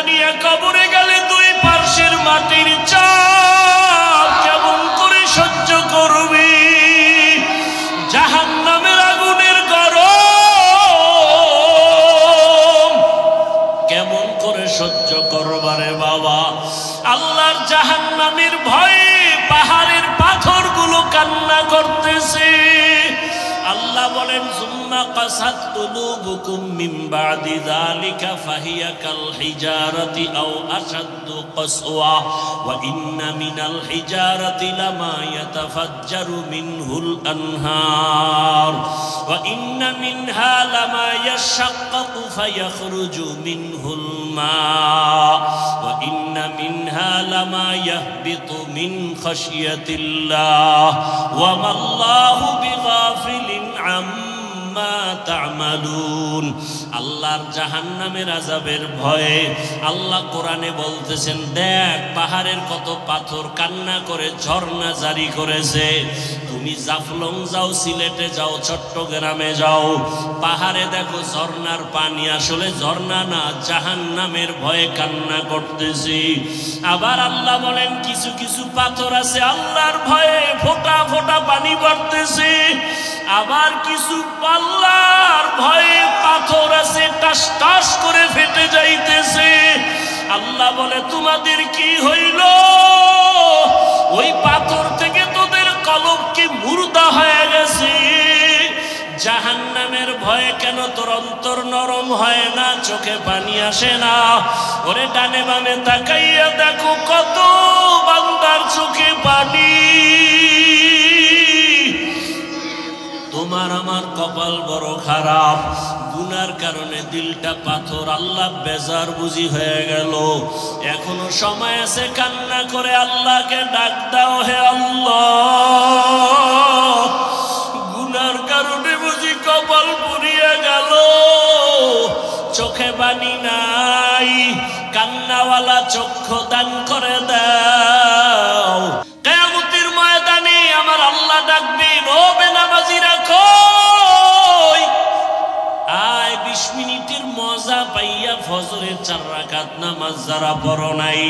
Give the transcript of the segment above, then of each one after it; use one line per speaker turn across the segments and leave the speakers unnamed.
নিয়ে কবরে গেলে দুই পার্শ্বের মাটির চাপ কেমন করে সহ্য করবি? জাহান্নামের আগুনের গরম কেমন করে সহ্য করবারে বাবা? আল্লাহর জাহান্নামের ভয়ে পাহাড়ের পাথরগুলো কান্না করতেছে। আল্লাহ বলেন সুম্মা কাসাত কুলুবুকুম মিন বাদি যালিকা ফাহিয়া কাল হিজারাতি আও আশাদ্দু কাসওয়া ওয়া ইন্না মিনাল হিজারাতি লামা ইয়াতাফাজ্জারু মিনহুল আনহার ওয়া ইন্না মিনহা লামা ইয়াশাক্কাকু ফায়াখরুজু মিনহুল মা ওয়া ইন্না মিনহা লামা ইয়াহবিতু মিন খাশিয়াতিল্লাহ ওয়া মাল্লাহু বিগাফিলিন আম্মা তা'মালুন। আল্লাহর জাহান্নামের আযাবের ভয়ে আল্লাহ কোরআনে বলতেছেন, দেখ পাহাড়ের কত পাথর কান্না করে ঝর্ণা জারি করেছে। তুমি জাফলং যাও, সিলেটে যাও, চট্টগ্রামে যাও, পাহাড়ে দেখো ঝর্ণার পানি আসলে ঝর্ণা না, জাহান্নামের ভয়ে কান্না করতেছি। আবার আল্লাহ বলেন কিছু কিছু পাথর আছে আল্লাহর ভয়ে ফোঁটা ফোঁটা পানি পড়তেছে। আবার কিছু আল্লাহর ভয়ে পাথর আছে টাস টাস করে ফেটে যাইতেছে। আল্লাহ বলে তোমাদের কি হইল? ওই পাথর থেকে তোদের কলব কি মুর্দা হয়ে গেছে? জাহান্নামের ভয়ে কেন তোর অন্তর নরম হয় না, চোখে পানি আসে না? ওরে ডানে বামে তাকাইয়া দেখো কত বান্দার চোখে পানি। তোমার আমার কপাল বড় খারাপ, গুনার কারণে দিলটা পাথর। আল্লাহ বেজার বুঝি হয়ে গেল। এখনো সময় আছে, কান্না করে আল্লাহকে ডাক দাও, হে আল্লাহ গুনার কারণে বুঝি কপাল পুড়িয়ে গেল, চোখে পানি নাই, কান্নাওয়ালা চক্ষু দান করে দাও। কিয়ামতের ময়দানে আমার আল্লাহ ডাকবেন, ও বেনামাজিরা কই? আয় 20 মিনিটের মজা পাইয়া ফজরের 4 রাকাত নামাজ যারা পড়ো নাই,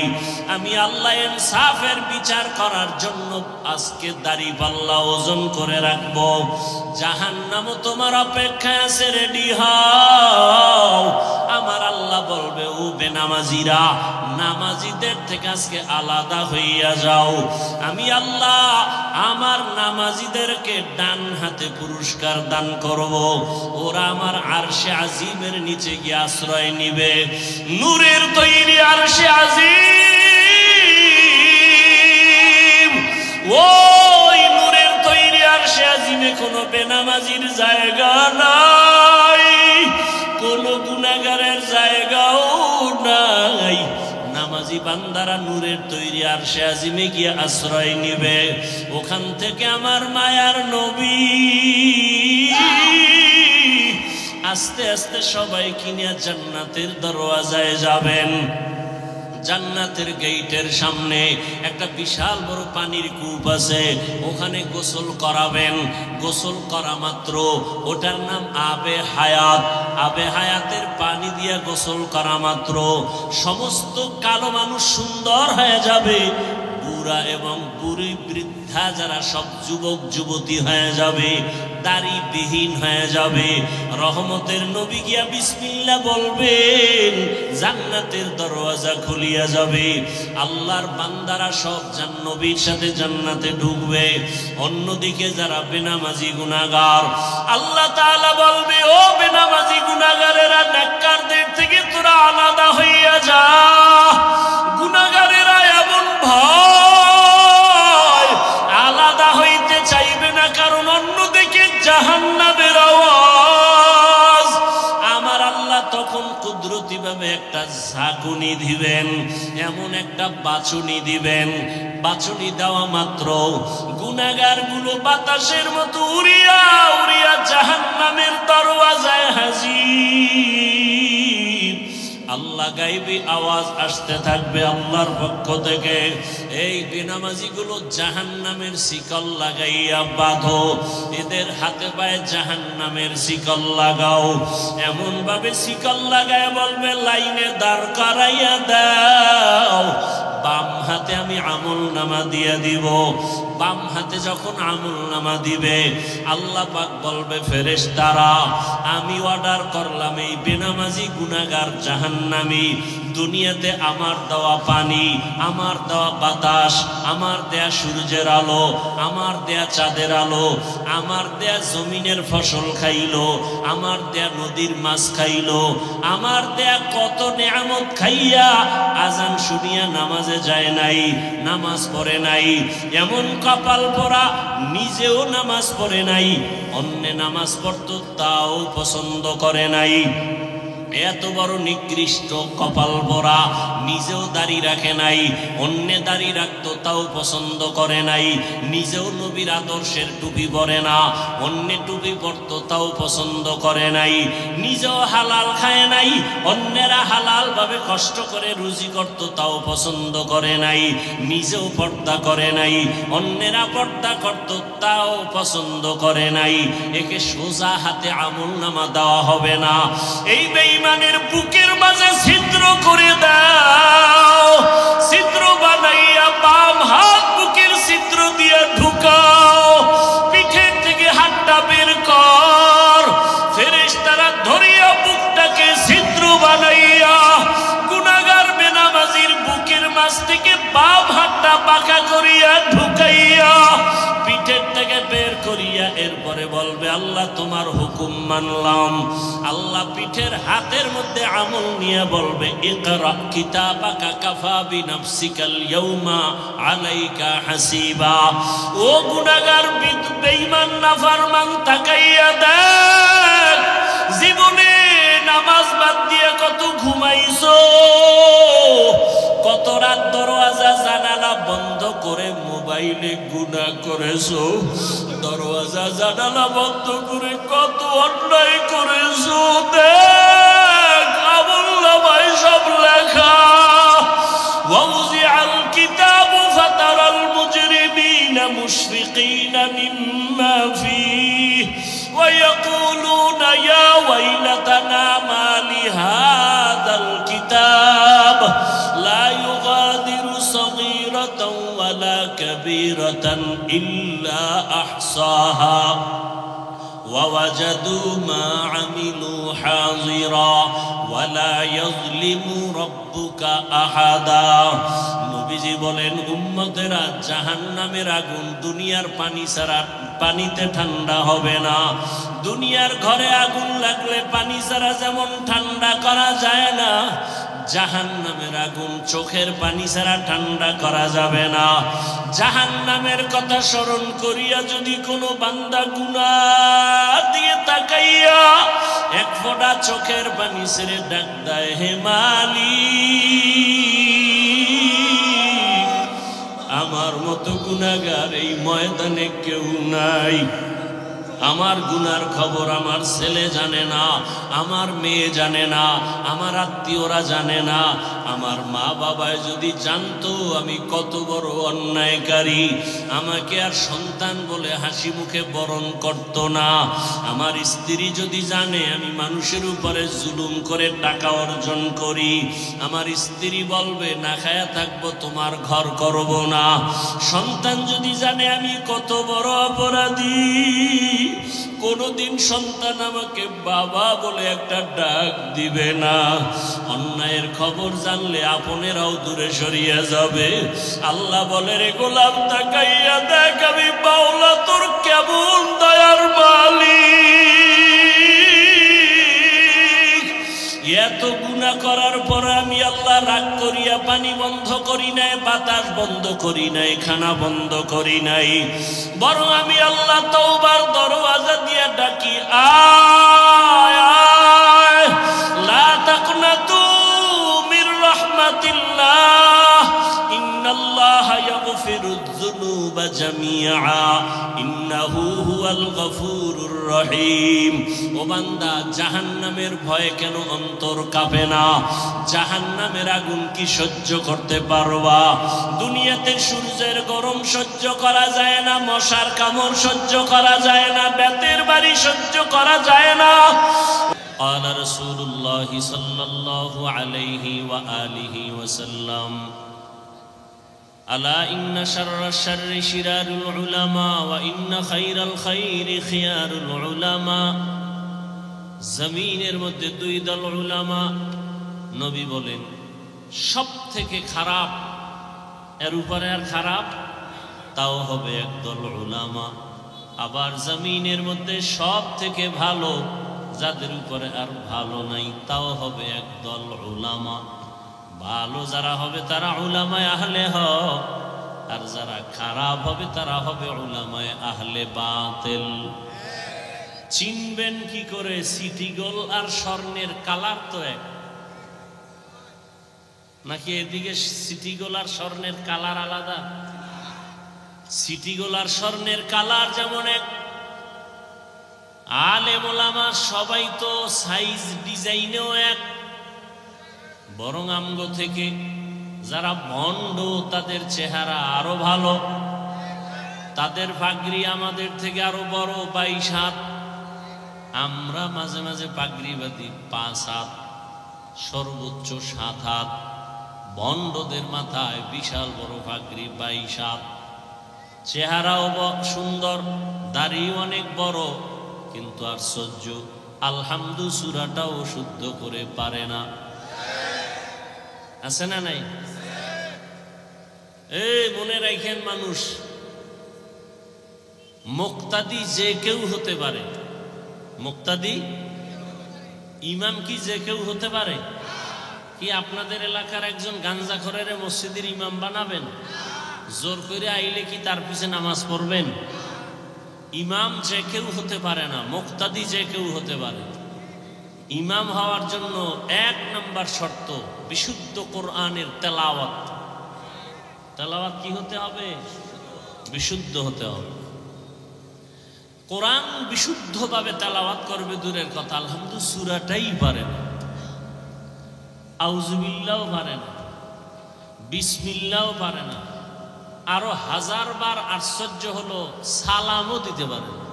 আমি আল্লাহ ইনসাফের বিচার করার জন্য আজকে দাড়ি পাল্লা ওজন করে রাখবো। জাহান্নামও তোমার অপেক্ষায় আছে, রেডি হও। আমার আল্লাহ বলবে, ও বেনামাজিরা নামাজিদের থেকে আজকে আলাদা হইয়া যাও। আমি আল্লাহ আমার নামাজিদেরকে ডান হাতে পুরস্কার দান করব। ওরা আমার আরশে আজিমের নিচে গিয়ে আশ্রয় নিবে। নূরের তৈরি আরশে আজিম, ওই নূরের তৈরি আরশে আজিমে কোনো বেনামাজির জায়গা নাই, কোনো গুনাহগারের জায়গাও নাই। নামাজি বান্দারা নূরের তৈরি আরশে আজিমে গিয়ে আশ্রয় নিবে। ওখান থেকে আমার মায়ার নবী আস্তে আস্তে সবাই কিনে জান্নাতের দরওয়াজায় যাবেন। জান্নাতের গেটের সামনে একটা বিশাল বড় পানির কূপ আছে, ওখানে গোসল করাবেন। গোসল করা মাত্র ওটার নাম আবে হায়াত। আবে হায়াতের পানি দিয়ে গোসল করা মাত্র সমস্ত কালো মানুষ সুন্দর হয়ে যাবে, বুড়া এবং বুড়ি বৃদ্ধা যারা সব যুবক যুবতী হয়ে যাবে, দাড়িবিহীন হয়ে যাবে। রহমতের নবী গিয়া বিসমিল্লাহ বলবেন, জান্নাতের দরওয়াজা খুলিয়া যাবে। আল্লাহর বান্দারা সব নবীর সাথে জান্নাতে ঢুকবে। অন্যদিকে যারা বেনামাজি গুনাহগার, আল্লাহ তাআলা বলবে, ও বেনামাজি গুনাহগারেরা নেককারদের থেকে তোরা আলাদা হইয়া যা। গুনাহগারেরা এমন ভয় আলাদা হইতে চাইবে না, কারণ অন্যদিকে জাহান্নামের আওয়াজ। আমার আল্লাহ তখন কুদরতি ভাবে একটা ঝাঁকুনি দিবেন, এমন একটা বাছুনি দিবেন। বাছুনি দেওয়া মাত্র গুনাহগার গুলো বাতাসের মতো উড়িয়া উড়িয়া জাহান্নামের দরওয়াজায় হাজির। আল্লাহ গায়বী আওয়াজ আসতে থাকবে আল্লাহর পক্ষ থেকে, এই বেনামাজিগুলো জাহান্নামের শিকল লাগাইয়া বাঁধো, এদের হাতে পায়ে জাহান্নামের শিকল লাগাও। এমন ভাবে শিকল লাগায় বলবে লাইনে দাঁড় করাইয়া দাও, বাম হাতে আমি আমল নামা দিয়ে দিব। বাম হাতে যখন আমল নামা দিবে আল্লাহ পাক বলবে ফেরেশতারা আমি অর্ডার করলাম এই বেনামাজি গুনাহগার জাহান্নামী দুনিয়াতে আমার দেওয়া পানি, আমার দেওয়া বাতাস, আমার দেয়া সূর্যের আলো, আমার দেয়া চাঁদের আলো, আমার দেয়া জমিনের ফসল খাইলো, আমার দেয়া নদীর মাছ খাইলো, আমার দেয়া কত নিয়ামত খাইয়া আজান শুনিয়া নামাজে যায় নাই, নামাজ পড়ে নাই, এমন কপাল পরা নিজেও নামাজ পড়ে নাই, অন্য নামাজ পড়তো তাও পছন্দ করে নাই। এত বড় নিকৃষ্ট কপাল ভরা, নিজেও দাড়ি রাখে নাই, অন্য দাড়ি রাখতো তাও পছন্দ করে নাই, নিজেও নবীর আদর্শের টুপি পরে না, অন্য টুপি পরতো তাও পছন্দ করে নাই, নিজেও হালাল খায় নাই, অন্যেরা হালাল ভাবে কষ্ট করে রুজি করতো তাও পছন্দ করে নাই, নিজেও পর্দা করে নাই, অন্যেরা পর্দা করতো তাও পছন্দ করে নাই। একে সোজা হাতে আমলনামা দেওয়া হবে না। এই বেঈমানের বুকের মাঝে ছিদ্র করে দাও, ছিদ্র বানাইয়া বাম হাত বুকের ছিদ্র দিয়ে ঢুকাও, পিঠের থেকে হাতটা বের কর, ফেরেশতারা ধরিয়া বুকটাকে ছিদ্র বানাইয়া গুনাহগার বেনামাজির বুকের মাঝ থেকে বাম হাতটা বাঁকা করিয়া ঢুকাইয়া পিঠের থেকে বের করিয়া এরপরে বলবে আল্লাহ তোমার হুকুম মানলাম। আল্লাহ পিঠের হাতের মধ্যে আমল নিয়ে বলবে ইকরা কিতাবাকা কাফা বিনাফসিকাল ইয়াউমা আলাইকা হাসিবা। ও গুনাহগার বেঈমান নাফরমান তাকাইয়া দেখ, জীবনে নামাজ বাদ দিয়ে কত ঘুমাইছো, কত রাত দরওয়াজা জানালা বন্ধ করে মোবাইলে গুনাহ করেছো, দরওয়াজা জানালা বন্ধ করে কত অন্যায় করেছো। দেখ আমলনামায় সব লেখা। ওয়াউজিআল কিতাবু ফাতারাল মুজরিমিনা মুশফিকিনা মিম্মা ফীহি ওয়া ইয়াকুলুনা ইয়া ওয়াইলাতানা মা লিহাযাল কিতাব লা ইউগাদিরু সগীরাতাও ওয়ালা কাবীরাতান ইল্লা আহসাহা ووجدوا ما عملوا حاضرا ولا يظلم ربك أحدا। নবীজি বলেন উম্মতেরা জাহান্নামের আগুন দুনিয়ার পানি ছাড়া পানিতে ঠান্ডা হবে না। দুনিয়ার ঘরে আগুন লাগলে পানি ছাড়া যেমন ঠান্ডা করা যায় না, জাহান্নামের আগুন চোখের পানি ছাড়া ঠান্ডা করা যাবে না। জাহান্নামের কথা স্মরণ করিয়া যদি কোনো বান্দা গুনাহ দিয়ে তাকাইয়া এক ফোঁটা চোখের পানি ছেড়ে ডাক দেয় হে মালিক, আমার মতো গুনাহগার এই ময়দানে কেউ নাই। আমার গুনার খবর আমার ছেলে জানে না, আমার মেয়ে জানে না, আমার আত্মীয়রা জানে না। আমার মা বাবায় যদি জানতো আমি কত বড় অন্যায়কারী, আমাকে আর সন্তান বলে হাসি মুখে বরণ করত না। আমার স্ত্রী যদি জানে আমি মানুষের উপরে জুলুম করে টাকা অর্জন করি, আমার স্ত্রী বলবে না খায়া থাকবো, তোমার ঘর করব না। সন্তান যদি জানে আমি কত বড় অপরাধী, কোনদিন সন্তান আমাকে বাবা বলে একটা ডাক দিবে না। অন্যায়ের খবর জানলে আপনেরাও দূরে সরিয়ে যাবে। আল্লাহ বলে রে গোলাম তাকাইয়া দেখ আমি বাউলা তোর কেমন দয়ার মালিক। এত গুনাহ করার পর আমি আল্লাহ রাগ করিয়া পানি বন্ধ করি নাই, বাতাস বন্ধ করি নাই, খানা বন্ধ করি নাই, বরং আমি আল্লাহ তওবার দরওয়াজা দিয়া ডাকি আয় আয় লা তাকনাতু মির রাহমাতিল্লাহ ইন্নাল্লাহা ইয়াগফিরুয যুনুবা জামিআ ইন্নাহু হুয়াল গফুরুর রহিম। ও বান্দা, জাহান্নামের ভয়ে কেন অন্তর কাঁপে না? জাহান্নামের আগুন কি সহ্য করতে পারবা? দুনিয়াতে সূর্যের গরম সহ্য করা যায় না, মশার কামড় সহ্য করা যায় না, বেতের বাড়ি সহ্য করা যায় না। قال رسول الله صلى الله عليه وآله وسلم ألا إن شر الشر شرار العلماء وإن خير الخير خيار العلماء। জমিনের মধ্যে দুই দল উলামা, নবী বলেন সব থেকে খারাপ, এর উপরে আর খারাপ তাও হবে একদল উলামা। আবার জমিনের মধ্যে সব থেকে ভালো, যাদের উপরে আর ভালো নাই, তাও হবে একদল উলামা। ভালো যারা হবে তারা উলামায়ে আহলে হক, আর যারা খারাপ হবে তারা হবে উলামায়ে আহলে বাতিল। চিনবেন কি করে? সিটি গোল আর স্বর্ণের কালার তো এক নাকি? এদিকে সিটি গোল আর স্বর্ণের কালার আলাদা? সিটি গোল আর স্বর্ণের কালার যেমন এক, আলেম ওলামা সবাই তো সাইজ ডিজাইনেও এক। বরং আমগো থেকে যারা ভণ্ড তাদের চেহারা আরো ভালো, তাদের পাগড়ি আমাদের থেকে আরো বড়, 22 হাত। আমরা মাঝে মাঝে পাগড়ি বাঁধি 5 হাত, সর্বোচ্চ 7 হাত। ভণ্ডদের মাথায় বিশাল বড় পাগড়ি, 22 হাত। চেহারাও সুন্দর, দাড়ি অনেক বড়, কিন্তু আশ্চর্য, আলহামদু সূরাটাও শুদ্ধ করে পারে না। আছে না নাই? এই মনে রাখেন, মানুষ মুক্তাদি যে কেউ হতে পারে। মুক্তাদি ইমাম কি যে কেউ হতে পারে? কি আপনাদের এলাকার একজন গাঞ্জাখোরের মসজিদের ইমাম বানাবেন? জোর করে আইলে কি তার পিছে নামাজ পড়বেন? ইমাম যে কেউ হতে পারে না, মুক্তাদি যে কেউ হতে পারে। ইমাম হওয়ার জন্য 1 নম্বর শর্ত বিশুদ্ধ কোরআনের তেলাওয়াত। তেলাওয়াত কি হতে হবে? বিশুদ্ধ হতে হবে। কোরআন বিশুদ্ধভাবে তেলাওয়াত করবে দূরের কথা, আলহামদুলিল্লাহ সূরাটাই পারে না, আউযুবিল্লাহও পারে না, বিসমিল্লাহও পারে না। আরো 1000 বার আশ্চর্য হলো, সালামও দিতে পারে না।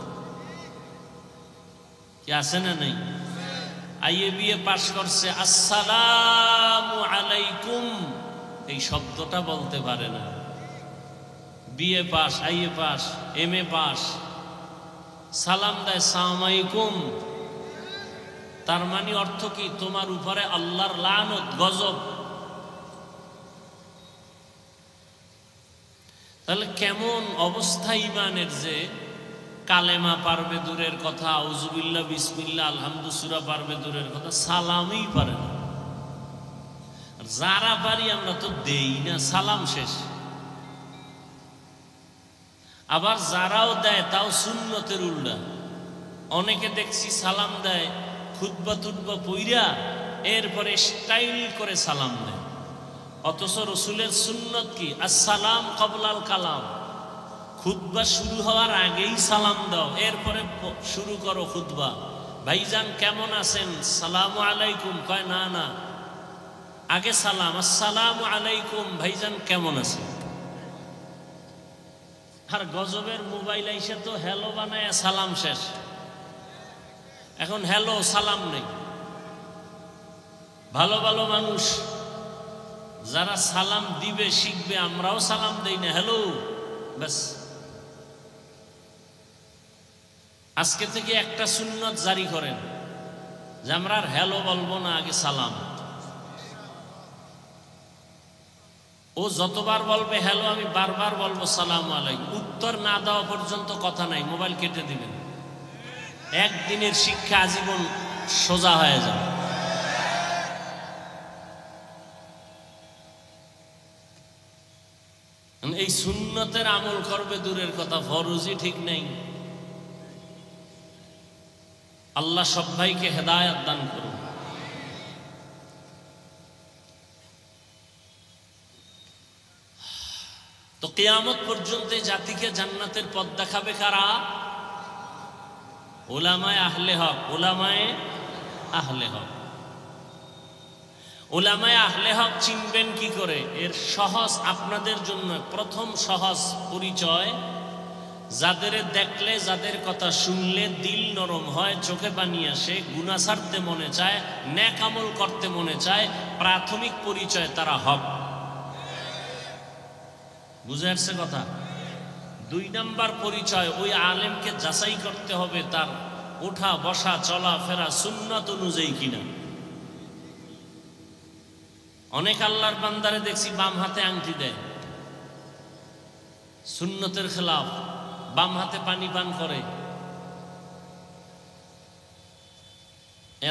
কি আছে না নাই? আইএ বিএ পাশ করছে, আসসালামু আলাইকুম এই শব্দটা বলতে পারে না। BA pass, IA pass, MA pass, সালাম দেয় সালাম আলাইকুম। তার মানে অর্থ কি? তোমার উপরে আল্লাহর লানত, গজব। তাহলে কেমন অবস্থা ইমানের, যে কালেমা পারবে দূরের কথা, আউযুবিল্লাহ বিসমিল্লাহ আলহামদু সূরা পারবে দূরের কথা, সালামই পারে না। যারা পারি আমরা তো দেই না, সালাম শেষ। আবার যারাও দেয় তাও সুন্নতের উল্টা। অনেকে দেখছি সালাম দেয় খুতবা টুতবা পইরা, এরপরে স্টাইল করে সালাম দেয়। অথচ রসুলের সুন্নত কি? আসসালাম ক্বাবলাল কালাম। খুতবা শুরু হওয়ার আগেই সালাম দাও, এরপরে শুরু করো খুতবা। ভাইজান কেমন আছেন? সালামু আলাইকুম। কয় না না, আগে সালাম, আসসালামু আলাইকুম, ভাইজান কেমন আছেন? আর গজবের মোবাইল আইসে তো হ্যালো বানায় সালাম শেষ। এখন হ্যালো সালাম নেই। ভালো ভালো মানুষ যারা সালাম দিবে শিখবে, আমরাও সালাম দেই না, হ্যালো ব্যাস। আজকে থেকে একটা সুন্নত জারি করেন যে আমরা আর হ্যালো বলবো না, আগে সালাম। ও যতবার বলবে হ্যালো, আমি বারবার বলবো সালামু আলাইকুম। উত্তর না দেওয়া পর্যন্ত কথা নাই, মোবাইল কেটে দিবেন। একদিনের শিক্ষা আজীবন সোজা হয়ে যাবে। এই সুন্নতের আমল করবে দূরের কথা, ফরজই ঠিক নেই। আল্লাহ সব ভাইকে হেদায়েত দান করুন। তো কিয়ামত পর্যন্ত জাতিকে জান্নাতের পথ দেখাবে কারা? উলামায়ে আহলে হক, উলামায়ে আহলে হক। উলামায়ে আহলে হক চিনবেন কি করে? এর সহজ আপনাদের জন্য প্রথম সহজ পরিচয়, যাদের দেখলে, যাদের কথা শুনলে দিল নরম হয়, চোখে পানি আসে, গুনাহ ছাড়তে মনে চায়, নেক আমল করতে মনে চায়, প্রাথমিক পরিচয় তারা হক। বুঝে আসছে কথা? 2 নাম্বার পরিচয়, ওই আলেমকে যাচাই করতে হবে তার ওঠা বসা চলা ফেরা সুন্নাত অনুযায়ী কিনা। অনেক আল্লাহর বান্দারে দেখছি বাম হাতে আংটি দেয়, সুন্নতের খেলাফ, বাম হাতে পানি পান করে।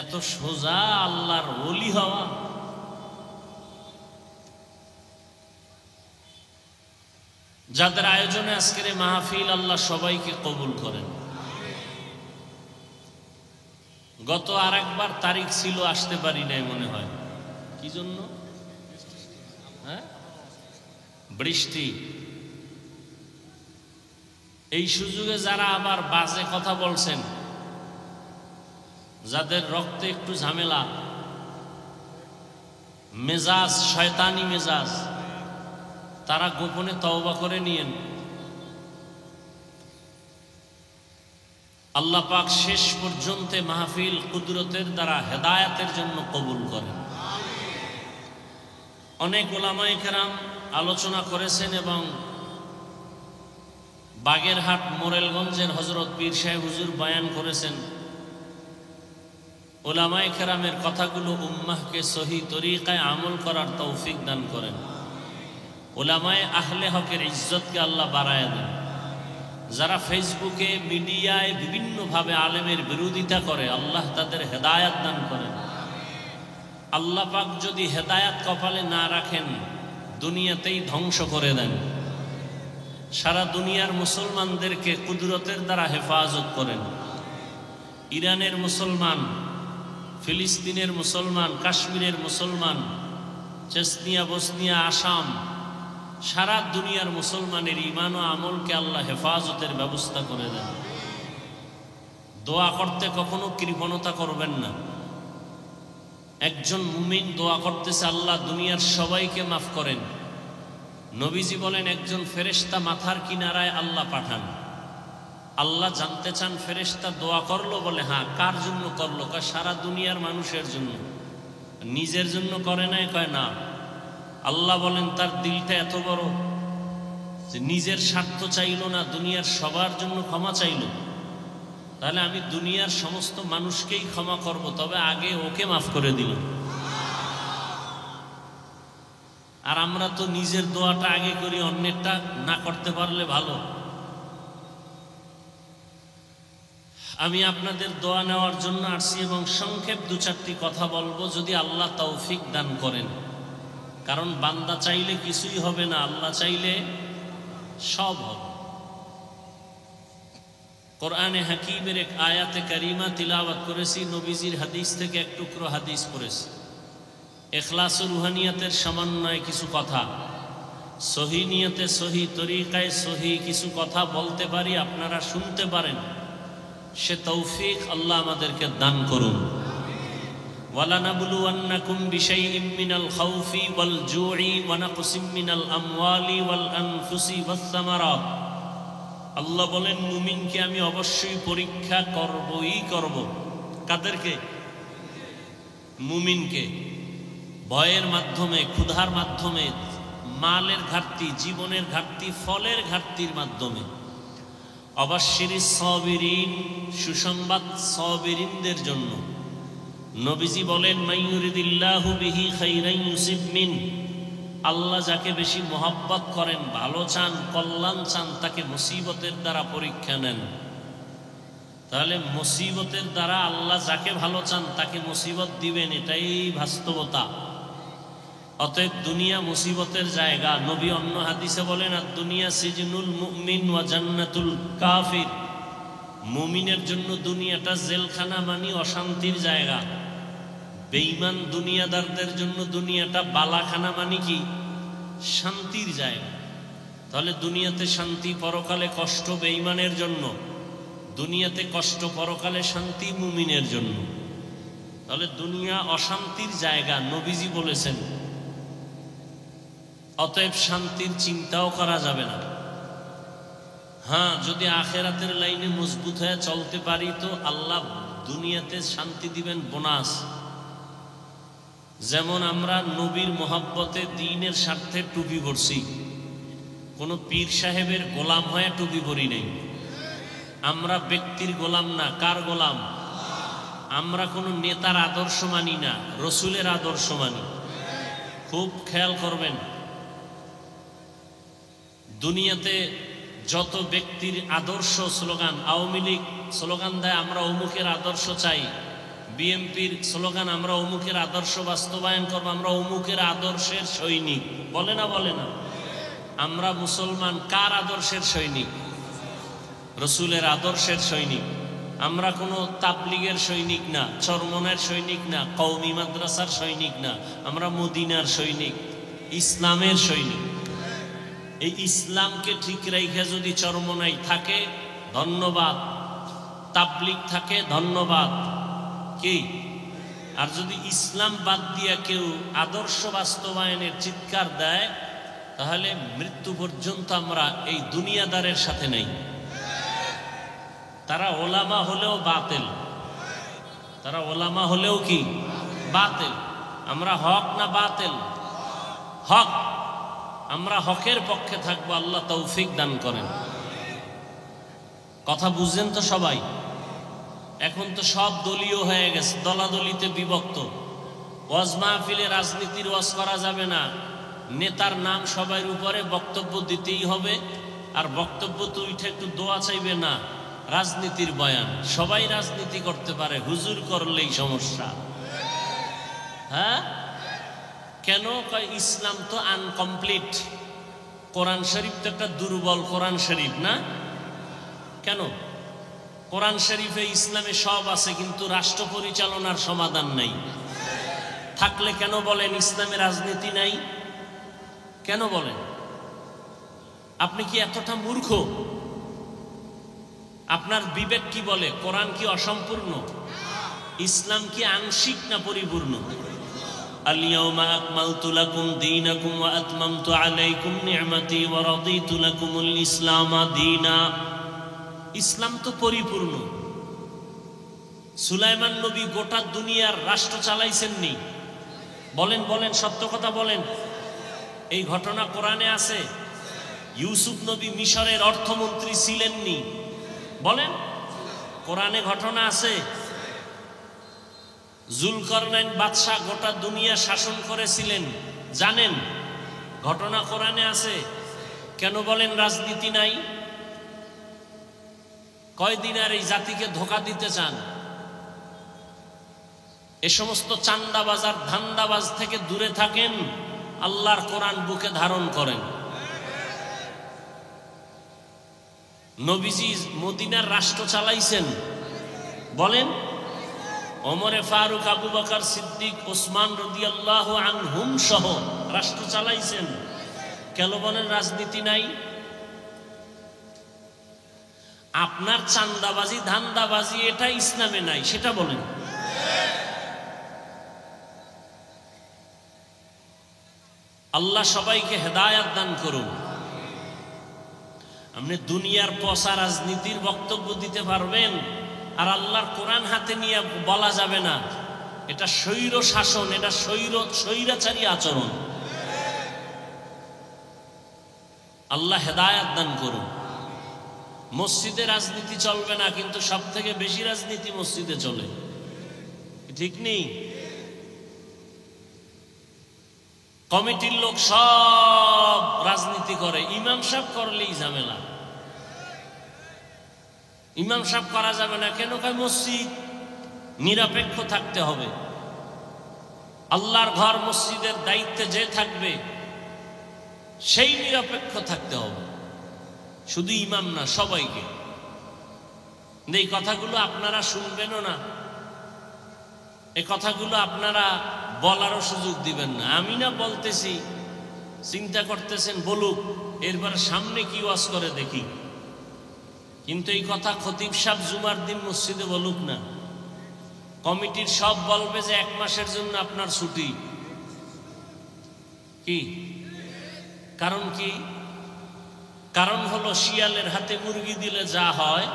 এত সোজা আল্লাহর ওলি হওয়া? যাদের আয়োজনে আজকের মাহফিল, আল্লাহ সবাইকে কবুল করেন। গত আরেকবার তারিখ ছিল, আসতে পারি নাই মনে হয়। কি জন্য? বৃষ্টি। এই সুযোগে যারা আবার বাজে কথা বলছেন, যাদের রক্তে একটু ঝামেলা, মেজাজ শয়তানি মেজাজ, তারা গোপনে তওবা করে নিয়েন। আল্লাহ পাক শেষ পর্যন্ত মাহফিল কুদরতের দ্বারা হেদায়েতের জন্য কবুল করেন। অনেক উলামায়ে কেরাম আলোচনা করেছেন এবং বাগেরহাট মোরেলগঞ্জের হযরত পীর সাহেব হুজুর বয়ান করেছেন। উলামায়ে কেরামের কথাগুলো উম্মাহকে সহি তরিকায় আমল করার তৌফিক দান করেন। উলামায়ে আহলে হকের ইজ্জতকে আল্লাহ বাড়ায় দেন। যারা ফেসবুকে মিডিয়ায় বিভিন্নভাবে আলেমের বিরোধিতা করে, আল্লাহ তাদের হেদায়াত দান করেন। আল্লাহ পাক যদি হেদায়াত কপালে না রাখেন, দুনিয়াতেই ধ্বংস করে দেন। সারা দুনিয়ার মুসলমানদেরকে কুদরতের দ্বারা হেফাজত করেন। ইরানের মুসলমান, ফিলিস্তিনের মুসলমান, কাশ্মীরের মুসলমান, চেচনিয়া, বসনিয়া, আসাম, সারা দুনিয়ার মুসলমানের ঈমান ও আমলকে আল্লাহ হেফাজতের ব্যবস্থা করে দেন। দোয়া করতে কখনো কৃপণতা করবেন না। একজন মুমিন দোয়া করতেছে, আল্লাহ দুনিয়ার সবাইকে মাফ করেন। নবীজি বলেন, একজন ফেরেশতা মাথার কিনারায় আল্লাহ পাঠান। আল্লাহ জানতে চান ফেরেশতা দোয়া করলো, বলে হ্যাঁ। কার জন্য করলো? কয় সারা দুনিয়ার মানুষের জন্য। নিজের জন্য করে নাই? কয় না। আল্লাহ বলেন তার দিলটা এত বড় যে নিজের স্বার্থ চাইল না, দুনিয়ার সবার জন্য ক্ষমা চাইল। তাহলে আমি দুনিয়ার সমস্ত মানুষকেই ক্ষমা করব, তবে আগে ওকে মাফ করে দিল। আর আমরা তো নিজের দোয়াটা আগে করি, অন্যেরটা না করতে পারলে ভালো। আমি আপনাদের দোয়া নেওয়ার জন্য আসছি এবং সংক্ষেপ 2-4টি কথা বলবো, যদি আল্লাহ তৌফিক দান করেন। কারণ বান্দা চাইলে কিছুই হবে না, আল্লাহ চাইলে সব হবে। কোরআনে হাকিমের এক আয়াতে কারিমা তিলাওয়াত করেছি, নবীজির হাদিস থেকে এক টুকরো হাদিস পড়েছি। ইখলাস ও রুহানিয়াতের সমন্বয়ে কিছু কথা, সহি নিয়তে সহি তরিকায় সহি কিছু কথা বলতে পারি, আপনারা শুনতে পারেন। সে তৌফিক আল্লাহ আমাদেরকে দান করুন। ওয়ালানাবলুওয়ান্নাকুম বিশাইইম মিনাল খাউফি ওয়াল জুই ওয়া নাকসিম মিনাল আমওয়ালি ওয়াল আনফুসি ওয়াস সামারাত। আল্লাহ বলেন, মুমিনকে আমি অবশ্যই পরীক্ষা করবই করব। কাদেরকে? মুমিনকে। ভয়ের মাধ্যমে, ক্ষুধার মাধ্যমে, মালের ঘাটতি, জীবনের ঘাটতি, ফলের ঘাটতির মাধ্যমে। অবাশশিরিস সাবিরিন, সুসংবাদ সাবিরিনদের জন্য। নবীজি বলেন, মাইয়ুরিদিল্লাহু বিহি খাইরান ইউসিব মিন। আল্লাহ যাকে বেশি মহব্বত করেন, ভালো চান, কল্যাণ চান, তাকে মুসিবতের দ্বারা পরীক্ষা নেন। তাহলে মুসিবতের দ্বারা আল্লাহ যাকে ভালো চান তাকে মুসিবত দিবেন, এটাই বাস্তবতা। অতএব দুনিয়া মুসিবতের জায়গা। নবী অন্য হাদিসে বলেন, আর দুনিয়া সিজনুল মুমিন ওয়া জান্নাতুল কাফির। মুমিনের জন্য দুনিয়াটা জেলখানা, মানে অশান্তির জায়গা। বেঈমান দুনিয়াদারদের জন্য দুনিয়াটা বালাখানা, মানে কি? শান্তির জায়গা। তাহলে দুনিয়াতে শান্তি, পরকালে কষ্ট বেঈমানের জন্য। দুনিয়াতে কষ্ট, পরকালে শান্তি মুমিনের জন্য। তাহলে দুনিয়া অশান্তির জায়গা, নবীজি বলেছেন। অতএব শান্তির চিন্তাও করা যাবে না। হ্যাঁ, যদি আখেরাতের লাইনে মজবুত হয়ে চলতে পারি তো আল্লাহ দুনিয়াতে শান্তি দিবেন বোনাস। যেমন আমরা নবীর মোহাব্বতে দ্বীনের স্বার্থে টুপি পরছি, কোনো পীর সাহেবের গোলাম হয়ে টুপি পরি নেই। আমরা ব্যক্তির গোলাম না, কার গোলাম? আমরা কোনো নেতার আদর্শ মানি না, রসুলের আদর্শ মানি। খুব খেয়াল করবেন, দুনিয়াতে যত ব্যক্তির আদর্শ স্লোগান, আওয়ামী লীগ স্লোগান দেয় আমরা অমুকের আদর্শ চাই, বিএনপির স্লোগান আমরা অমুকের আদর্শ বাস্তবায়ন করব, আমরা অমুকের আদর্শের সৈনিক, বলে না বলে না? আমরা মুসলমান কার আদর্শের সৈনিক? রসুলের আদর্শের সৈনিক। আমরা কোনো তাবলিগের সৈনিক না, চরমনের সৈনিক না, কওমি মাদ্রাসার সৈনিক না, আমরা মদিনার সৈনিক, ইসলামের সৈনিক। এই ইসলামকে ঠিক রেখে যদি চরমনাই থাকে ধন্যবাদ, তাবলিগ থাকে ধন্যবাদ, কি? আর যদি ইসলাম বাদ দিয়া কেউ আদর্শ বাস্তবায়নের চিৎকার দেয় তাহলে মৃত্যু পর্যন্ত আমরা এই দুনিয়াদারের সাথে নেই। তারা ওলামা হলেও বাতিল, তারা ওলামা হলেও কি বাতিল। আমরা হক না বাতিল? হক। আমরা হকের পক্ষে থাকবো, আল্লাহ তৌফিক দান করেন। কথা বুঝছেন তো সবাই? এখন তো সব দলীয় হয়ে গেছে, দলাদলিতে বিভক্ত। ওয়াজ মাহফিলে রাজনীতির ওয়াজ করা যাবে না, নেতার নাম সবার উপরে বক্তব্য দিতেই হবে, আর বক্তব্য তো উঠে একটু দোয়া চাইবে না, রাজনীতির বয়ান। সবাই রাজনীতি করতে পারে, হুজুর করলেই সমস্যা। হ্যাঁ, কেন? কয় ইসলাম তো আনকমপ্লিট, কোরআন শরীফ তো একটা দুর্বল কোরআন শরীফ না? কেন? কোরআন শরীফে ইসলামে সব আছে কিন্তু রাষ্ট্র পরিচালনার সমাধান নাই। থাকলে কেন বলেন ইসলামে রাজনীতি নাই? কেন বলেন? আপনি কি এতটা মূর্খ? আপনার বিবেক কি বলে? কোরআন কি অসম্পূর্ণ? ইসলাম কি আংশিক না পরিপূর্ণ? আল-ইয়াওমা আকমালতু লাকুম দীনাকুম ওয়া আতমামতু আলাইকুম নি'মাতি ওয়া রাদিতু লাকুমুল ইসলামা দীনা। ইসলাম তো পরিপূর্ণ। সুলাইমান নবী গোটা দুনিয়ার রাষ্ট্র চালাইছেননি? বলেন বলেন, সত্য কথা বলেন। এই ঘটনা কোরআনে আছে। ইউসুফ নবী মিশরের অর্থমন্ত্রী ছিলেননি? বলেন, কোরআনে ঘটনা আছে। জুলকারনাইন বাদশাহ গোটা দুনিয়া শাসন করেছিলেন, জানেন? ঘটনা কোরআনে আছে। কেন বলেন রাজনীতি নাই? কয়দিন আর এই জাতিকে ধোঁকা দিতে চান? এ সমস্ত চান্দাবাজ আর ধান্দাবাজ থেকে দূরে থাকেন, আল্লাহর কোরআন বুকে ধারণ করেন। নবীজি মদিনার রাষ্ট্র চালাইছেন, বলেন? ওমরে ফারুক, আবু বকর সিদ্দিক, ওসমান রাদিয়াল্লাহু আনহুম সহ রাষ্ট্র চালাইছেন। কেন বলেন রাজনীতি নাই? আপনার চান্দাবাজি ধান্দাবাজি এটা ইসলামে নাই, সেটা বলেন। আল্লাহ সবাইকে হেদায়েত দান করুন। আপনি দুনিয়ার পচা রাজনীতির বক্তব্য দিতে পারবেন, আর আল্লাহর কোরআন হাতে নিয়ে বলা যাবে না এটা স্বৈর শাসন, এটা স্বৈরাচারী আচরণ। আল্লাহ হেদায়েত দান করুন। মসজিদে রাজনীতি চলবে না, কিন্তু সব থেকে বেশি রাজনীতি মসজিদে চলে, ঠিক নেই? কমিটির লোক সব রাজনীতি করে, ইমাম সাহেব করলেই ঝামেলা। ইমাম সাহেব করা যাবে না কেন? কয় মসজিদ নিরপেক্ষ থাকতে হবে। আল্লাহর ঘর মসজিদের দায়িত্বে যে থাকবে সেই নিরপেক্ষ থাকতে হবে, শুধু ইমাম না, সবাইকে। এই কথাগুলো আপনারা শুনবেনও না, এই কথাগুলো আপনারা বলারও সুযোগ দিবেন না। আমি না বলতেছি, চিন্তা করতেছেন বলুক, এরপর সামনে কি ওয়াজ করে দেখি। কিন্তু এই কথা খতিব সাহেব জুমার দিন মসজিদে বলুক না, কমিটির সব বলবে যে 1 মাসের জন্য আপনার ছুটি। কি কারণ? কি কারণ? হলো শিয়ালের হাতে মুরগি দিলে যা হয়,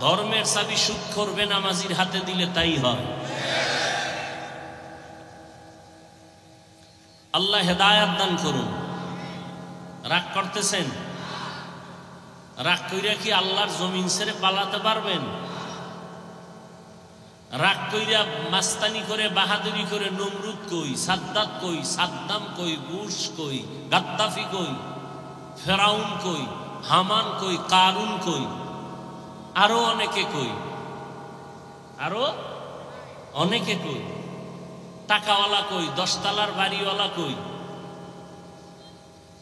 ধর্মের চাবি সুদখোর বেনামাজির হাতে দিলে তাই হয়। আল্লাহ হেদায়াত দান করুন। রাগ করতেছেন? রাগ কইরা কি আল্লাহর জমিন ছেড়ে পালাতে পারবেন? রাগ কইরা মাস্তানি করে বাহাদুরি করে নমরুদ কই, সাদ্দাত কই, সাদ্দাম কই, বুশ কই, গাদ্দাফি কই, ফেরাউন কই, হামান কই, কারুন কই, আরো অনেকে কই, আরো অনেকে কই, টাকাওয়ালা কই, 10 তলার বাড়িওয়ালা কই,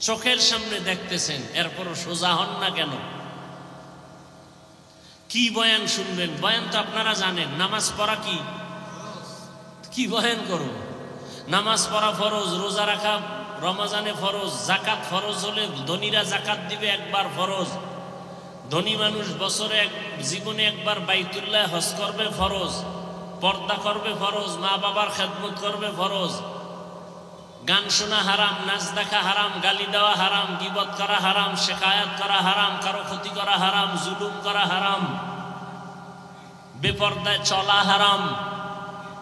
চোখের সামনে দেখতেছেন, এরপরও সোজা হন না কেন? কি বয়ান শুনবেন? বয়ান তো আপনারা জানেন। নামাজ পড়া কি বয়ান করো? নামাজ পড়া ফরজ, রোজা রাখা রমজানে ফরজ, জাকাত ফরজ হলে ধনীরা জাকাত দিবে একবার ফরজ, ধনী মানুষ বছরে জীবনে একবার বাইতুল্লাহ হজ করবে ফরজ, পর্দা করবে ফরজ, মা বাবার খেদমত করবে ফরজ, গান শোনা হারাম, নাচ দেখা হারাম, গালি দেওয়া হারাম, গীবত করা হারাম, শেখায়াত করা হারাম, কারো ক্ষতি করা হারাম, জুলুম করা হারাম, বেপর্দায় চলা হারাম।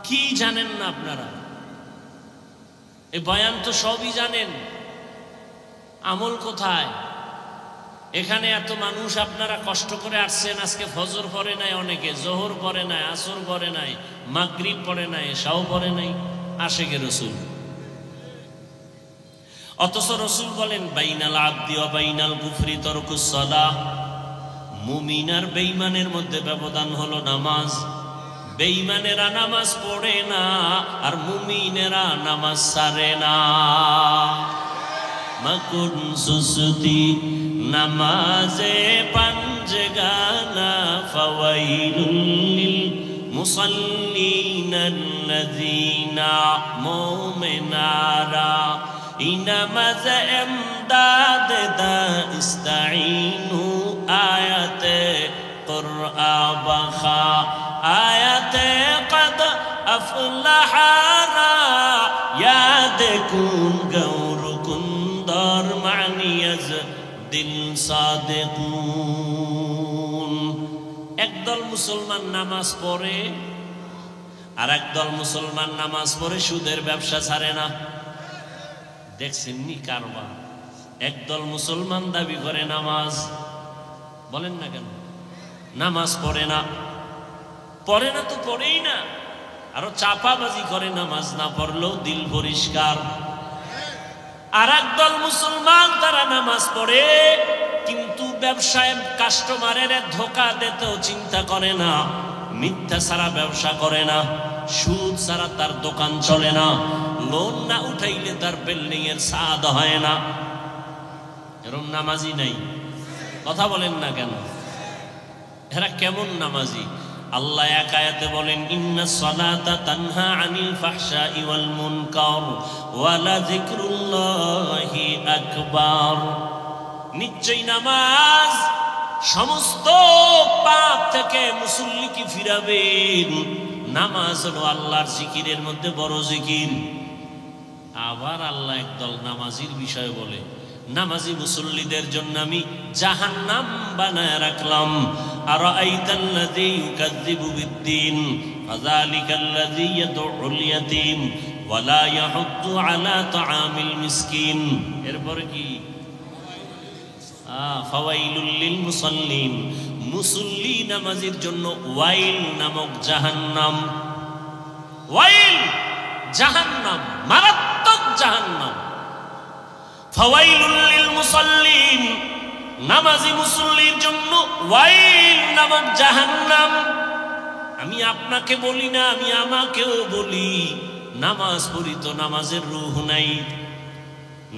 কি জানেন না আপনারা? এই বয়ান তো সবই জানেন, আমল কোথায়? এখানে এত মানুষ আপনারা কষ্ট করে আসছেন, আজকে ফজর পড়ে নাই, অনেকে জোহর পড়ে নাই, আসর পড়ে নাই, মাগরিব পড়ে নাই, এশাও পড়ে নাই, আশেকে রসুল। অথচ রসুল বলেন বাইনাল আবদি ওয়া বাইনাল কুফরি তারকুস সালাহ, মুমিন আর বেঈমানের মধ্যে ব্যবধান হলো নামাজ। বেঈমানেরা নামাজ পড়ে না আর মুমিনেরা নামাজ ছাড়ে না। মাকুন সুসতি নামাজে পাঞ্জগানা ফাওয়াইলুল লিল মুসাল্লিনাল্লাযীনা মুমিনারা ইনামাজ এমদাদ দা ইস্তাঈনু আয়াতে কুরআ বাখা আয়াতে কদ আফলাহারা ইয়াদ কুন গৌর কুন্দর মানিয়াজ দিল সাদিকুন। একদল মুসলমান নামাজ পড়ে আর একদল মুসলমান নামাজ পড়ে সুদের ব্যবসা ছাড়ে না। দেখছেন নি কারবার? একদল মুসলমান দাবি করে নামাজ, বলেন না কেন? নামাজ পড়ে না, পড়ে না তো পড়েই না, আরো চাপাবাজি করে নামাজ না পড়লেও দিল পরিষ্কার। আর একদল মুসলমান তারা নামাজ পড়ে কিন্তু ব্যবসায় কাস্টমারের ধোকা দিতেও চিন্তা করে না, মিথ্যা ছাড়া ব্যবসা করে না, সুদ ছাড়া তার দোকান চলে না, লোন না উঠাইলে তার বিল্ডিং এর ছাদ হয় না। এরকম নামাজি নাই, কথা বলেন না কেন? এরা কেমন নামাজি? আল্লাহ এক আয়াতে বলেন ইন্নাস সালাতা তানহা আনিল ফাহশাই ওয়াল মুনকার ওয়া লাযিকরুল্লাহি আকবার। নিশ্চয়ই নামাজ সমস্ত পাপ থেকে মুসল্লিকে ফিরাবেন। নামাজ হলো আল্লাহর জিকিরের মধ্যে বড় জিকির। আবার আল্লাহ একদল নামাজির বিষয় বলে, নামাজি মুসল্লিদের জন্য আমি জাহান্নাম বানায় রাখলাম। আরাআইতাল্লাযী ইউকাযযিবু বিদ্দীন ফাযালিকাল্লাযী ইয়াদউল ইয়াতীম ওয়া লা ইয়াহুদ্দু আলা তাআমিল মিসকিন। এরপর কি? ফাওয়াইলুল লিল মুসাল্লিন, মুসল্লি নামাজির জন্য ওয়াইল নামক জাহান্নাম। ওয়াইল জাহান্নাম, মারাত্মক জাহান্নাম। ফাওয়াইলুল লিল মুসাল্লিন, নামাজি মুসল্লির জন্য ওয়াইল নামক জাহান্নাম। আমি আপনাকে বলি না, আমি আমাকেও বলি, নামাজ পড়ি তো নামাজের রূহ নাই।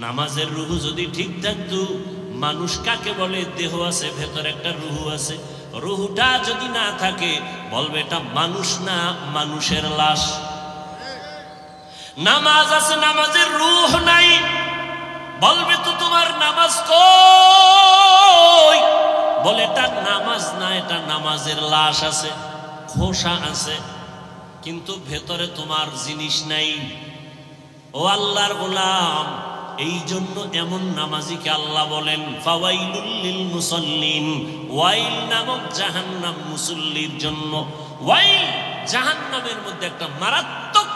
নামাজের রূহ যদি ঠিক থাকতো, মানুষ কাকে বলে? দেহ আছে, ভেতর একটা রূহ আছে। রূহটা যদি না থাকে বলবে এটা মানুষ না, মানুষের লাশ। নামাজ আছে, নামাজের রূহ নাই, বলবে তো তোমার নামাজ কই? বলে এটা নামাজ না, এটা নামাজের লাশ আছে, খোসা আছে, কিন্তু ভেতরে তোমার জিনিস নাই। ও আল্লাহর গোলাম, এই জন্য এমন নামাজিকে আল্লাহ বলেন ফাওয়াইলুল লিল মুসাল্লিন, ওয়াইল নামক জাহান্নাম মুসল্লির জন্য। ওয়াইল জাহান্নামের মধ্যে একটা মারাত্মক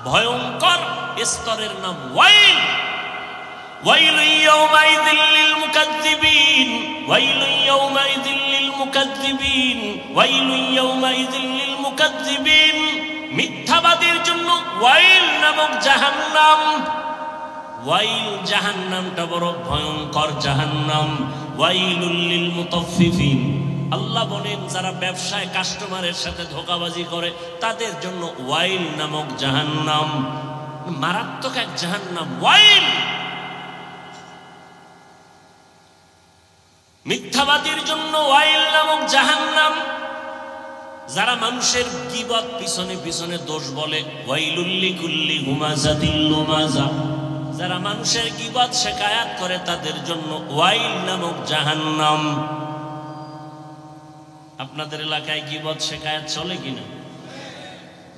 ভয়ঙ্কর স্তরের নাম ওয়াইল। ওয়াইলু ইয়াওমাইযিল লিল মুকাজ্জিবিন, ওয়াইলু ইয়াওমাইযিল লিল মুকাজ্জিবিন, ওয়াইলু ইয়াওমাইযিল লিল মুকাজ্জিবিন। মিথ্যাবাদীর জন্য ওয়াইল নামক জাহান্নাম। ওয়াইল জাহান্নামটা বড় ভয়ঙ্কর জাহান্নাম। ওয়াইলুল লিল মুতাফফিফিন, আল্লাহ বলেন যারা ব্যবসায় কাস্টমারের সাথে ধোঁকাবাজি করে তাদের জন্য ওয়াইল নামক জাহান্নাম। মারাত্মক এক জাহান্নাম ওয়াইল। মিথ্যাবাদীর জন্য ওয়াইল নামক জাহান্নাম। যারা মানুষের গীবত পিছনে পিছনে দোষ বলে, ওয়াইলুল লিকুল্লি হুমাযাতিল লুমাযা, যারা মানুষের গীবত শিকায়াত করে তাদের জন্য ওয়াইল নামক জাহান্নাম। আপনাদের এলাকায় গীবত শিকায়াত চলে কিনা?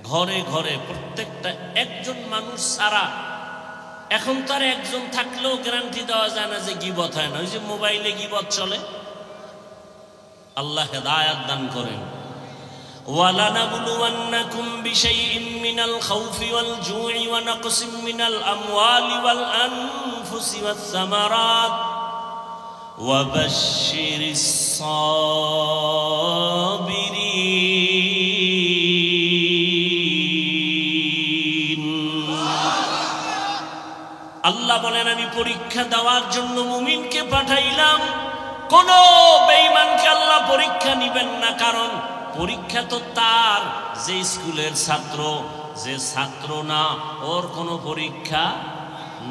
ঘরে ঘরে প্রত্যেকটা একজন মানুষ ছাড়া, এখন তো আর একজন থাকলেও গ্যারান্টি দেওয়া যায় না যে গীবত হয় না। ওই যে মোবাইলে গীবত চলে। আল্লাহ হেদায়াত দান করেন। وَلَنَبْلُوَنَّكُمْ بِشَيْءٍ مِّنَ الْخَوْفِ وَالْجُوعِ وَنَقْصٍ مِّنَ الْأَمْوَالِ وَالْأَنفُسِ وَالثَّمَرَاتِ وَبَشِّرِ الصَّابِرِينَ। আল্লাহ বলেন আমি পরীক্ষা দেওয়ার জন্য মুমিনকে পাঠাইলাম। কোন বেঈমানকে আল্লাহ পরীক্ষা নিবেন না, কারণ পরীক্ষা তো তার যে স্কুলের ছাত্র, যে ছাত্র না ওর কোনো পরীক্ষা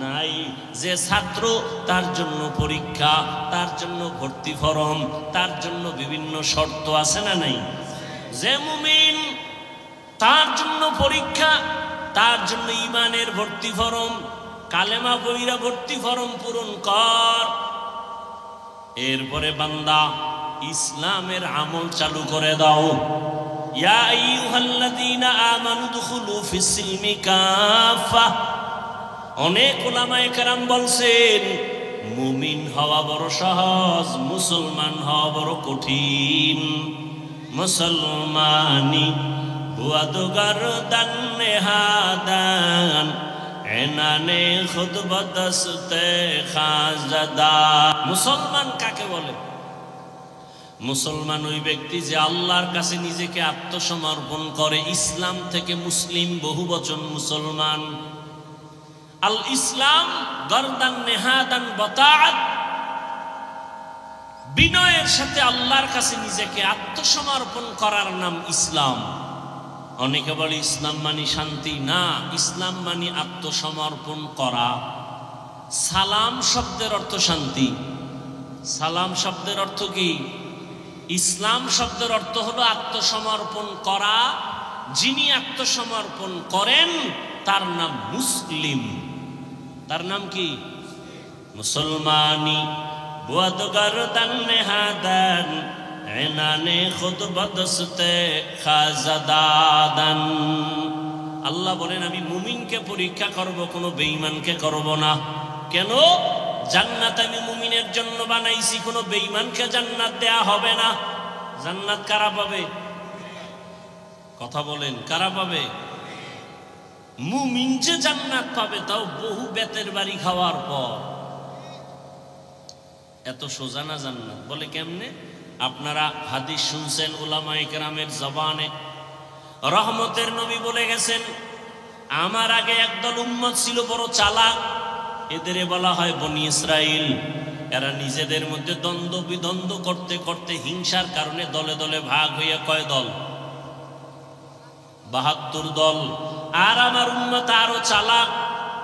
নাই। যে ছাত্র তার জন্য পরীক্ষা, তার জন্য ভর্তি ফরম, তার জন্য বিভিন্ন শর্ত আছে না নাই? যে মুমিন তার জন্য পরীক্ষা, তার জন্য ঈমানের ভর্তি ফরম, কালেমা পড়া ভর্তি ফরম পূরণ কর। এরপরে বান্দা ইসলামের আমল চালু করে দাও। ইয়া আইয়ুহাল্লাযীনা আমানু দুখুলু ফিস-সিলমি কাফা। অনেক উলামায়ে কেরাম বলছেন মুমিন হওয়া বড় সহজ, মুসলমান হওয়া বড় কঠিন। মুসলমানি বুয়াদগার দান নেহাদান, এনানে খুতবতস্তে খাজাদা। মুসলমান কাকে বলে? মুসলমান ওই ব্যক্তি যে আল্লাহর কাছে নিজেকে আত্মসমর্পণ করে। ইসলাম থেকে মুসলিম বহুবচন মুসলমান। আল ইসলাম গরদান নেহাদান বতাআত, বিনয়ের সাথে আল্লাহর কাছে নিজেকে আত্মসমর্পণ করার নাম ইসলাম। অনেকে বলে ইসলাম মানি শান্তি। না, ইসলাম মানি আত্মসমর্পণ করা। সালাম শব্দের অর্থ শান্তি। সালাম শব্দের অর্থ কি? ইসলাম শব্দের অর্থ হলো আত্মসমর্পণ করা। যিনি আত্মসমর্পণ করেন তার নাম মুসলিম। তার নাম কি? মুসলমানি বুয়াদগার দান নেহাদান, এনানে খুতবতস্তে খাজাদান। আল্লাহ বলেন আমি মুমিনকে পরীক্ষা করব, কোনো বেঈমানকে করব না। কেন? জান্নাত আমি মুমিনের জন্য বানাইছি, কোনো বেঈমানকে জান্নাত দেয়া হবে না। জান্নাত কারা পাবে? কথা বলেন, কারা পাবে? মুমিন যে জান্নাত পাবে, তাও বহু বেতের বাড়ি খাওয়ার পর। এত সোজা না জান্নাত। বলে কেমনে? আপনারা হাদিস শুনছেন উলামায়ে কেরামের জবানে। রহমতের নবী বলে গেছেন আমার আগে একদল উম্মত ছিল বড় চালাক, এদের বলা হয় বনি ইসরাইল। এরা নিজেদের মধ্যে দ্বন্দ্ব বিদ্বন্দ্ব করতে করতে হিংসার কারণে দলে দলে ভাগ হয়ে কয় দল? ৭২ দল। আর আমার উম্মত আরো চালাক,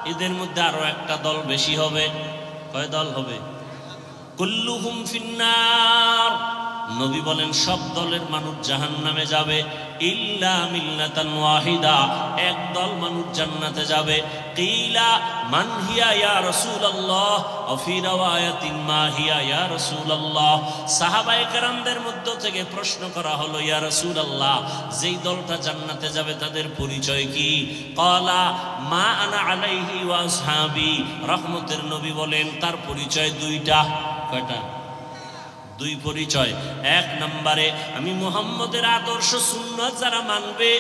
এদের মধ্যে আরো একটা দল বেশি হবে। কয় দল হবে? কুল্লুহুম ফিন্নার, নবী বলেন সব দলের মানুষ জাহান্নামে যাবে ইল্লা মিল্লাতান ওয়াহিদা, এক দল মানুষ জান্নাতে যাবে। কিলা মান হিয়া ইয়া রাসূলুল্লাহ ওয়া ফি রাওয়ায়াতিন মা হিয়া ইয়া রাসূলুল্লাহ। সাহাবায়ে কেরামদের মধ্য থেকে প্রশ্ন করা হলো, ইয়া রাসূলুল্লাহ, যেই দলটা জান্নাতে যাবে তাদের পরিচয় কি? ক্বালা মা আনা আলাইহি ওয়া আসহাবি। রহমতের নবী বলেন তার পরিচয় দুইটা। কয়টা? দুই পরিচয়। এক নম্বরে আমি মুহাম্মদের আদর্শ সুন্নাত যারা মানবে,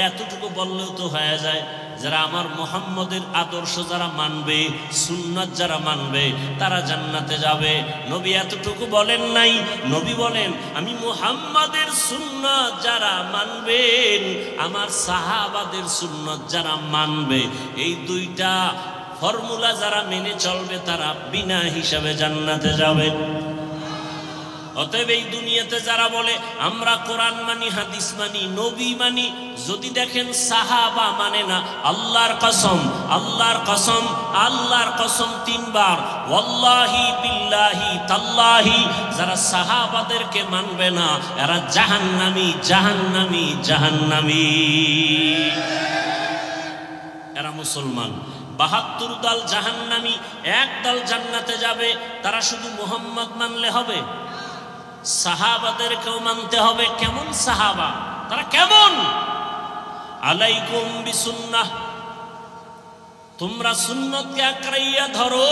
এতটুকু বললেও তো হয়ে যায়, যারা আমার মুহাম্মদের আদর্শ যারা মানবে, সুন্নাত যারা মানবে তারা জান্নাতে যাবে। নবী এতটুকু বলেন নাই, নবী বলেন আমি মুহাম্মদের সুন্নাত যারা মানবেন, আমার সাহাবাদের সুন্নাত যারা মানবে, এই দুইটা ফর্মুলা যারা মেনে চলবে তারা বিনা হিসাবে জান্নাতে যাবে। অতএব এই দুনিয়াতে যারা বলে আমরা কোরআন মানি, হাদিস মানি, নবী মানি, যদি দেখেন সাহাবা মানে না, আল্লাহর কসম, আল্লাহর কসম, আল্লাহর কসম তিনবার, ওয়াল্লাহি বিল্লাহি তাল্লাহি, যারা সাহাবাদেরকে মানবে না এরা জাহান্নামী, জাহান্নামী, জাহান্নামী। এরা মুসলমান। ৭২ দল জাহান্নামী, এক দল জান্নাতে যাবে। তারা শুধু মুহাম্মদ মানলে হবে? সাহাবাদেরকেও মানতে হবে। কেমন সাহাবা? তারা কেমন? আলাইকুম বিসুন্নাহ, তোমরা সুন্নতকে আঁকড়াইয়া ধরো,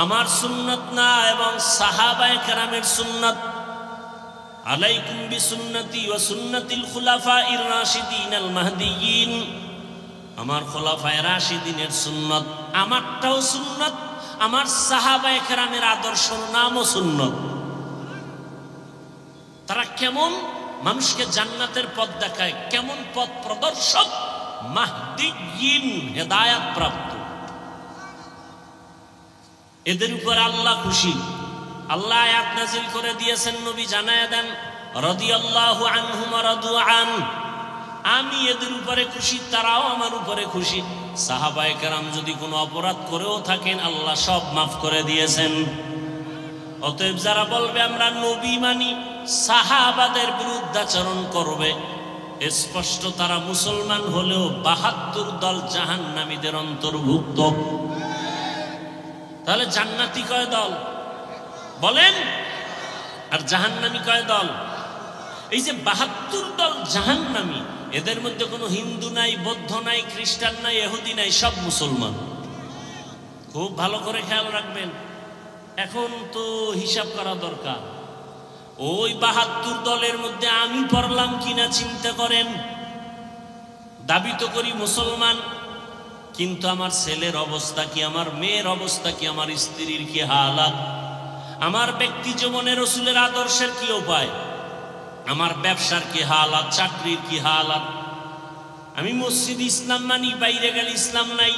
আমার সুন্নত না এবং সাহাবায়ে কেরামের সুন্নত। আলাইকুম বিসুন্নতি ওয়া সুন্নাতিল খুলাফাইর রাশিদিনাল মাহদিয়িন, আমার খোলাফায়ে রাশিদিনের সুন্নত, আমারটাও সুন্নত, আমার সাহাবায়ে কেরামের আদর্শের নামও সুন্নত। তারা কেমন? মানুষকে জান্নাতের পথ দেখায়, কেমন পথ প্রদর্শক? মাহদিয়িন, হেদায়েত প্রাপ্ত। এদের উপর আল্লাহ খুশি। আল্লাহ আয়াত নাযিল করে দিয়েছেন, নবী জানায়া দেন, রাদিয়াল্লাহু আনহুম ওয়া রাদু আন, আমি এদের উপরে খুশি, তারাও আমার উপরে খুশি। সাহাবায়ে কেরাম যদি কোনো অপরাধ করেও থাকেন আল্লাহ সব মাফ করে দিয়েছেন। অতএব যারা বলবে আমরা নবী মানি, সাহাবাদের বিরুদ্ধাচরণ করবে, স্পষ্ট তারা মুসলমান হলেও ৭২ দল জাহান্নামীদের অন্তর্ভুক্ত। তাহলে জান্নাতি কয় দল বলেন, আর জাহান্নামী কয় দল? এই যে ৭২ দল জাহান্নামী, এদের মধ্যে কোনো হিন্দু নাই, বৌদ্ধ নাই, খ্রিস্টান নাই, ইহুদি নাই, সব মুসলমান। খুব ভালো করে খেয়াল রাখবেন। এখন তো হিসাব করা দরকার, ওই ৭২ দলের মধ্যে আমি পড়লাম কিনা চিন্তা করেন। দাবি তো করি মুসলমান, কিন্তু আমার ছেলের অবস্থা কি, আমার মেয়ের অবস্থা কি, আমার স্ত্রীর কি হালাত, আমার ব্যক্তি জীবনে রাসূলের আদর্শের কি উপায়, আমার ব্যবসার কি হালাত, চাকরির কি হালাত। আমি মসজিদ ইসলাম মানি, বাইরে গেলে ইসলাম নাই।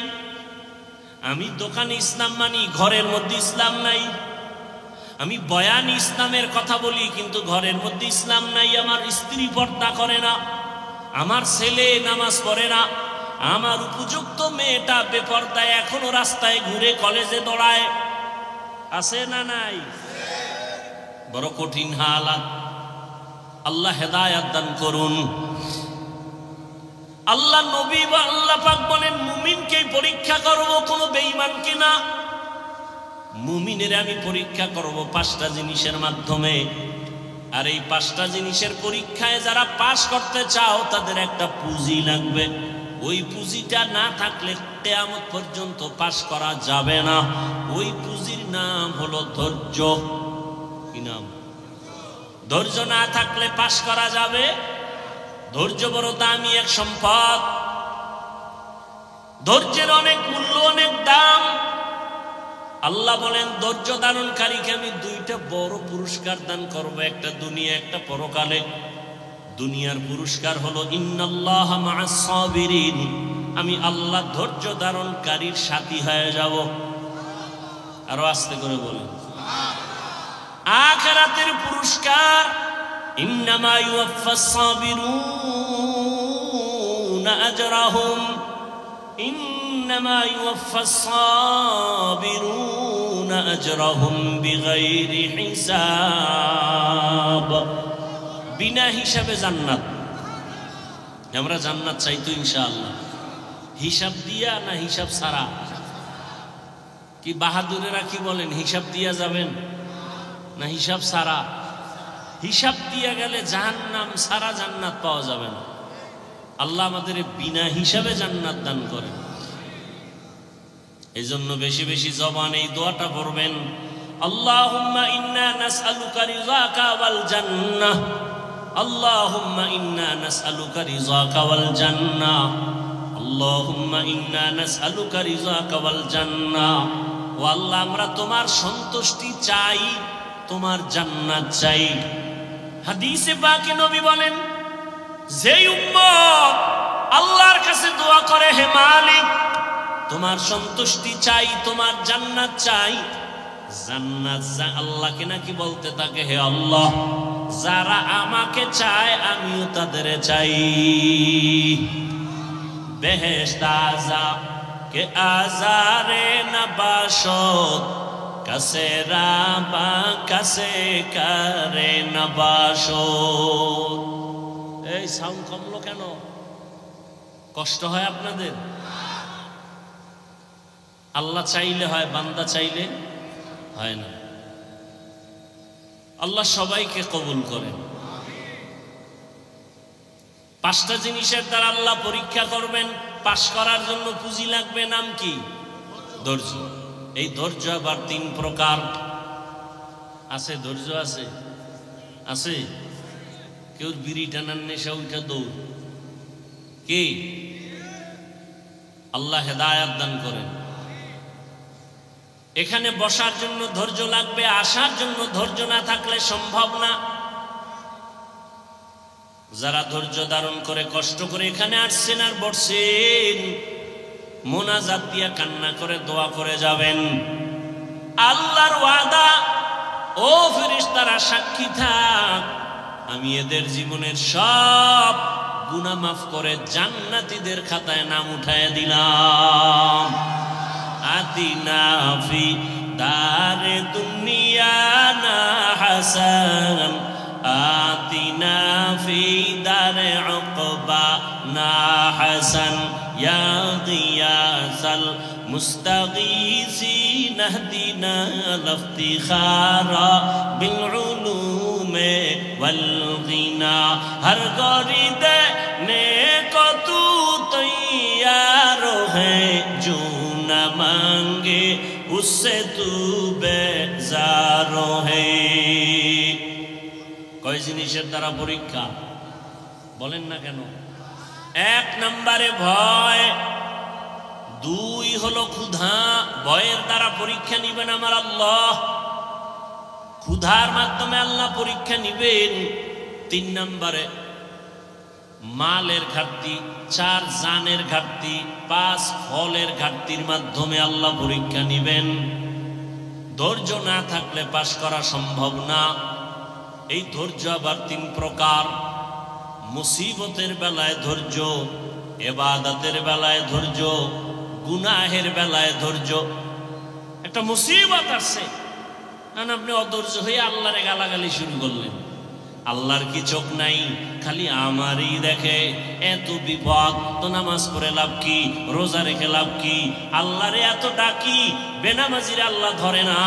আমি দোকানে ইসলাম মানি, ঘরের মধ্যে ইসলাম নাই। আমি বয়ান ইসলামের কথা বলি, কিন্তু ঘরের মধ্যে ইসলাম নাই। আমার স্ত্রী পর্দা করে না, আমার ছেলে নামাজ পড়ে না, আমার উপযুক্ত মেয়েটা বেপর্দায় এখনো রাস্তায় ঘুরে কলেজে দৌড়ায়। আছে না নাই? বড় কঠিন হালাত। আল্লাহ হেদায়েত দান করুন। আল্লাহ নবী বা আল্লাহ পাক বলেন মুমিনকে পরীক্ষা করব, কোনো বেঈমানকে না। মুমিনের আমি পরীক্ষা করব 5টা জিনিসের মাধ্যমে। আর এই 5টা জিনিসের পরীক্ষায় যারা পাশ করতে চাও তাদের একটা পুঁজি লাগবে। ওই পুঁজিটা না থাকলে কিয়ামত পর্যন্ত পাশ করা যাবে না। ওই পুঁজির নাম হলো ধৈর্য। কি নাম? ধৈর্য না থাকলে পাশ করা যাবে? ধৈর্য বড় দামি এক সম্পদ। ধৈর্যের অনেক মূল্য, অনেক দাম। আল্লাহ বলেন ধৈর্য ধারণকারীকে আমি 2টা বড় পুরস্কার দান করব, একটা দুনিয়া, একটা পরকালে। দুনিয়ার পুরস্কার হলো ইন্নাল্লাহা মা'আস সাবিরিন, আমি আল্লাহ ধৈর্য ধারণকারীর সাথী হয়ে যাব। আরো আস্তে করে বলেন। আখিরাতের পুরস্কার ইন্নামা ইউওয়াফাস সাবিরুনা আজরাহুম, ইন্নামা ইউওয়াফাস সাবিরুনা أجرهم بغير حساب বিনা হিসাবে জান্নাত আমরা জান্নাত চাই তো ইনশাআল্লাহ হিসাব দিয়া না হিসাব ছাড়া কি বাহাদুরেরা কি বলেন হিসাব দিয়া যাবেন না হিসাব ছাড়া হিসাব দিয়া গেলে জাহান্নাম ছাড়া জান্নাত পাওয়া যাবে না আল্লাহ আমাদের বিনা হিসাবে জান্নাত দান করেন এজন্য বেশি বেশি জবানে এই দোয়াটা পড়বেন আল্লাহুম্মা ইন্না নাসআলুকা রিযাকা ওয়াল জান্নাহ আল্লাহুম্মা ইন্না নাসআলুকা রিযাকা ওয়াল জান্নাহ আল্লাহুম্মা ইন্না নাসআলুকা রিযাকা ওয়াল জান্নাহ ও আল্লাহ আমরা তোমার সন্তুষ্টি চাই তোমার জান্নাত চাই হাদিসে পাকে নবী বলেন যেই উম্মত আল্লাহর কাছে দোয়া করে হে মালিক তোমার সন্তুষ্টি চাই তোমার জান্নাত চাই জান্নাত আল্লাহকে নাকি বলতে থাকে হে আল্লাহ যারা আমাকে চায় আমিও তাদের চাই বেহেশত আযা কে আজারে নবাশত কাছে রাবা কাছে করে নবাশত এই সাউন্ড কমলো কেন কষ্ট হয় আপনাদের আল্লাহ চাইলে হয় বান্দা চাইলে হয় না আল্লাহ সবাইকে কবুল করেন পাঁচটা জিনিসের দ্বারা আল্লাহ পরীক্ষা করবেন পাশ করার জন্য পুঁজি লাগবে নাম কি ধৈর্য এই ধৈর্য আবার তিন প্রকার আছে ধৈর্য আছে আছে কেউ বিড়ি টানার নেশা উঠা দৌড় কি আল্লাহ হেদায়েত দান করেন এখানে বসার জন্য ধৈর্য লাগবে আসার জন্য ধৈর্য না থাকলে সম্ভব না যারা ধৈর্য ধারণ করে কষ্ট করে এখানে আসছেন আর বসছেন মোনাজাত দিয়া কান্না করে দোয়া করে যাবেন আল্লাহর ওয়াদা ও ফেরেশতারা সাক্ষী থাক আমি এদের জীবনের সব গুনাহ মাফ করে জান্নাতীদের খাতায় নাম উঠায় দিলাম আতিনা ফি দারে দুনিয়া না হাসান আতিনা ফি দারে উকবা না হাসান ইয়া গিয়াসাল মুস্তাগীসিন ইহদিনা লিফতিখারা বিল উলুমে ওয়াল গিনা হর গরিদে নেকো তু তৈয়ার है जो न मांगे उससे तू बेजार है কয় জিনিসের দ্বারা পরীক্ষা বলেন না কেন এক নম্বরে ভয় দুই হলো ক্ষুধা ভয়ের দ্বারা পরীক্ষা নিবেন আমার আল্লাহ ক্ষুধার মাধ্যমে আল্লাহ পরীক্ষা নিবেন তিন নম্বরে মালের ঘাটতি চার জানের ঘাটতি পাঁচ ফলের ঘাটতির মাধ্যমে আল্লাহ পরীক্ষা নিবেন ধৈর্য না থাকলে পাশ করা সম্ভব না এই ধৈর্য আবার তিন প্রকার মুসিবতের বেলায় ধৈর্য ইবাদতের বেলায় ধৈর্য গুনাহের বেলায় ধৈর্য একটা মুসিবত আসছে আপনি অধৈর্য হয়ে আল্লাহরে গালাগালি শুরু করলেন আল্লাহর কি চোখ নাই খালি আমারই দেখে এত বিপদ তো নামাজ পড়ে লাভ কি রোজা রেখে লাভ কি আল্লাহরে এত ডাকি বেনামাজির আল্লাহ ধরে না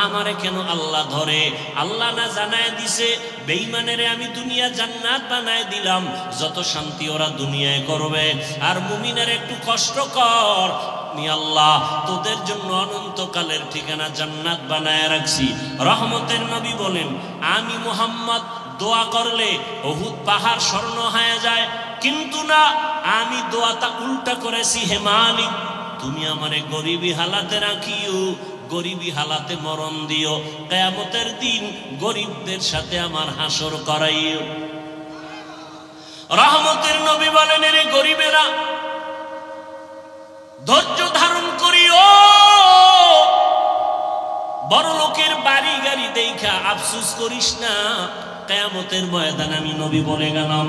আমারে কেন আল্লাহ ধরে আল্লাহ না জানায় দিছে বেঈমানেরে আমি দুনিয়া জান্নাত বানায় দিলাম যত শান্তি ওরা দুনিয়ায় করবে আর মুমিনের একটু কষ্ট কর আল্লাহ তোদের জন্য অনন্তকালের ঠিকানা জান্নাত বানায় রাখছি রহমতের নবী বলেন আমি মুহাম্মদ দোয়া করলে উহুদ পাহাড় স্বর্ণ হয়ে যায় কিন্তু না আমি দোয়াটা উল্টা করেছি হে মালিক তুমি আমারে গরিবী হালাতে রাখিও গরিবী হালাতে মরণ দিও কিয়ামতের দিন গরিবদের সাথে আমার হাসর করাইও রহমতের নবী বলেন রে গরিবেরা ধৈর্য ধারণ করিও বড় লোকের বাড়ি গাড়ি দেখা আফসোস করিস না কিয়ামতের ময়দানে আমি নবী বলে গেলাম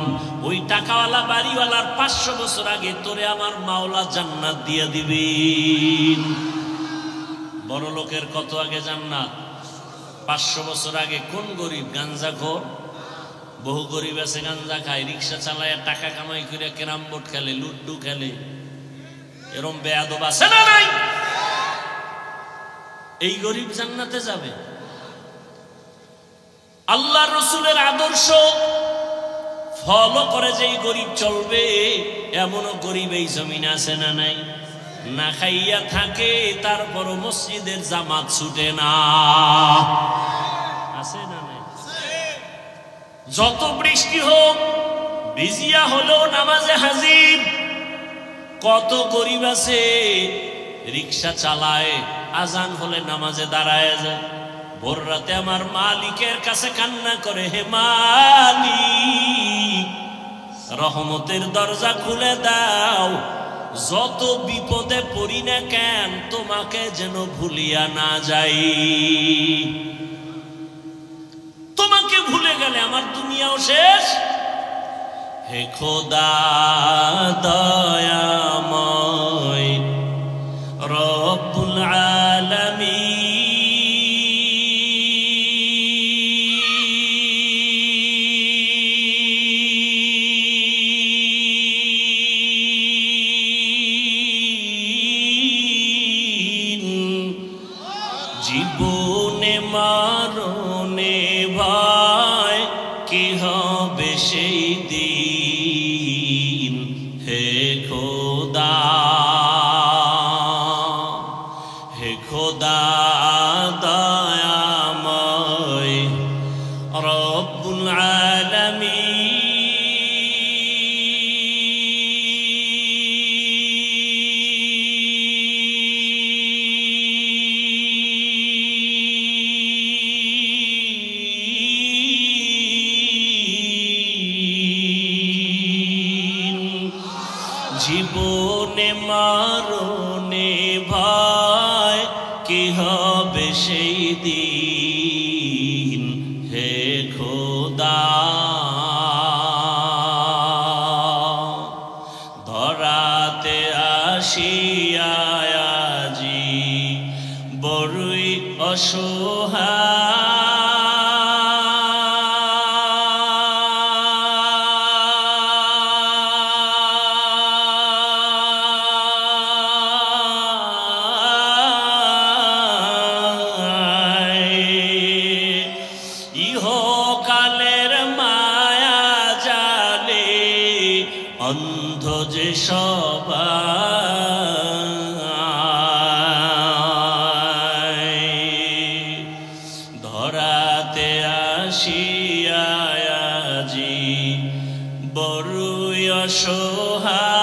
ওই টাকাওয়ালা বাড়িওয়ালার 500 বছর আগে তোরে আমার মাওলা জান্নাত দিয়ে দিবেন বড় লোকের কত আগে জান্নাত? 500 বছর আগে। কোন গরিব? গাঞ্জাখোর। বহু গরিব আছে গাঞ্জা খায়, রিক্সা চালায়, টাকা কামাই করে ক্যারাম বোর্ড খেলে, লুড্ডু খেলে। এরম বেয়াদব আছে না নাই? এই গরিব জান্নাতে যাবে? আল্লাহ রসুলের আদর্শ ফলো করে যেই গরিব চলবে, এমনও গরিব এই জমিন আছে না নাই? না খাইয়া থাকে, তারপরও মসজিদের জামাত ছুটে না, আছে না নাই? যত বৃষ্টি হোক ভিজিয়া হলেও নামাজে হাজির। কত গরিব আছে রিক্সা চালায়, আজান হলে নামাজে দাঁড়ায় যায়। ভোর রাতে আমার মালিকের কাছে কান্না করে, হে মালিক, রহমতের দরজা খুলে দাও, যত বিপদে পড়ি না কেন তোমাকে যেন ভুলিয়া না যাই। তোমাকে ভুলে গেলে আমার দুনিয়াও শেষ। হে খোদা দয়াময় রব্বুল আলামিন, জীবনে মরণে ভয় কি হবে সেই দিন। হে খোদা, হে খোদা দয়াময় রব্বুল আলামিন, জীবনে মরণে ভয় কি হবে সেই দিন। হে খোদা, ধরাতে আসিয়া আজি বড়ই অসহায়, ইহকালের মায়া জালে অন্ধ যে সবাই, ধরাতে আসিয়া আজি বড়ই অসহায়,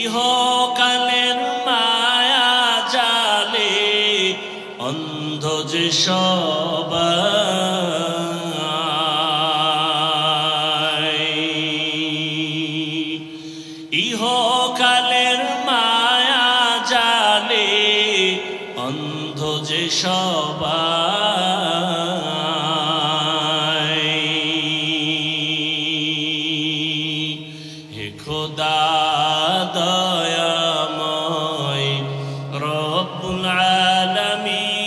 ইহকালের মায়া জালে অন্ধ যে সবাই, ইহকালের মায়া জালে অন্ধ যে সবাই। হে খোদা দয়াময় রব্বুল আলামিন,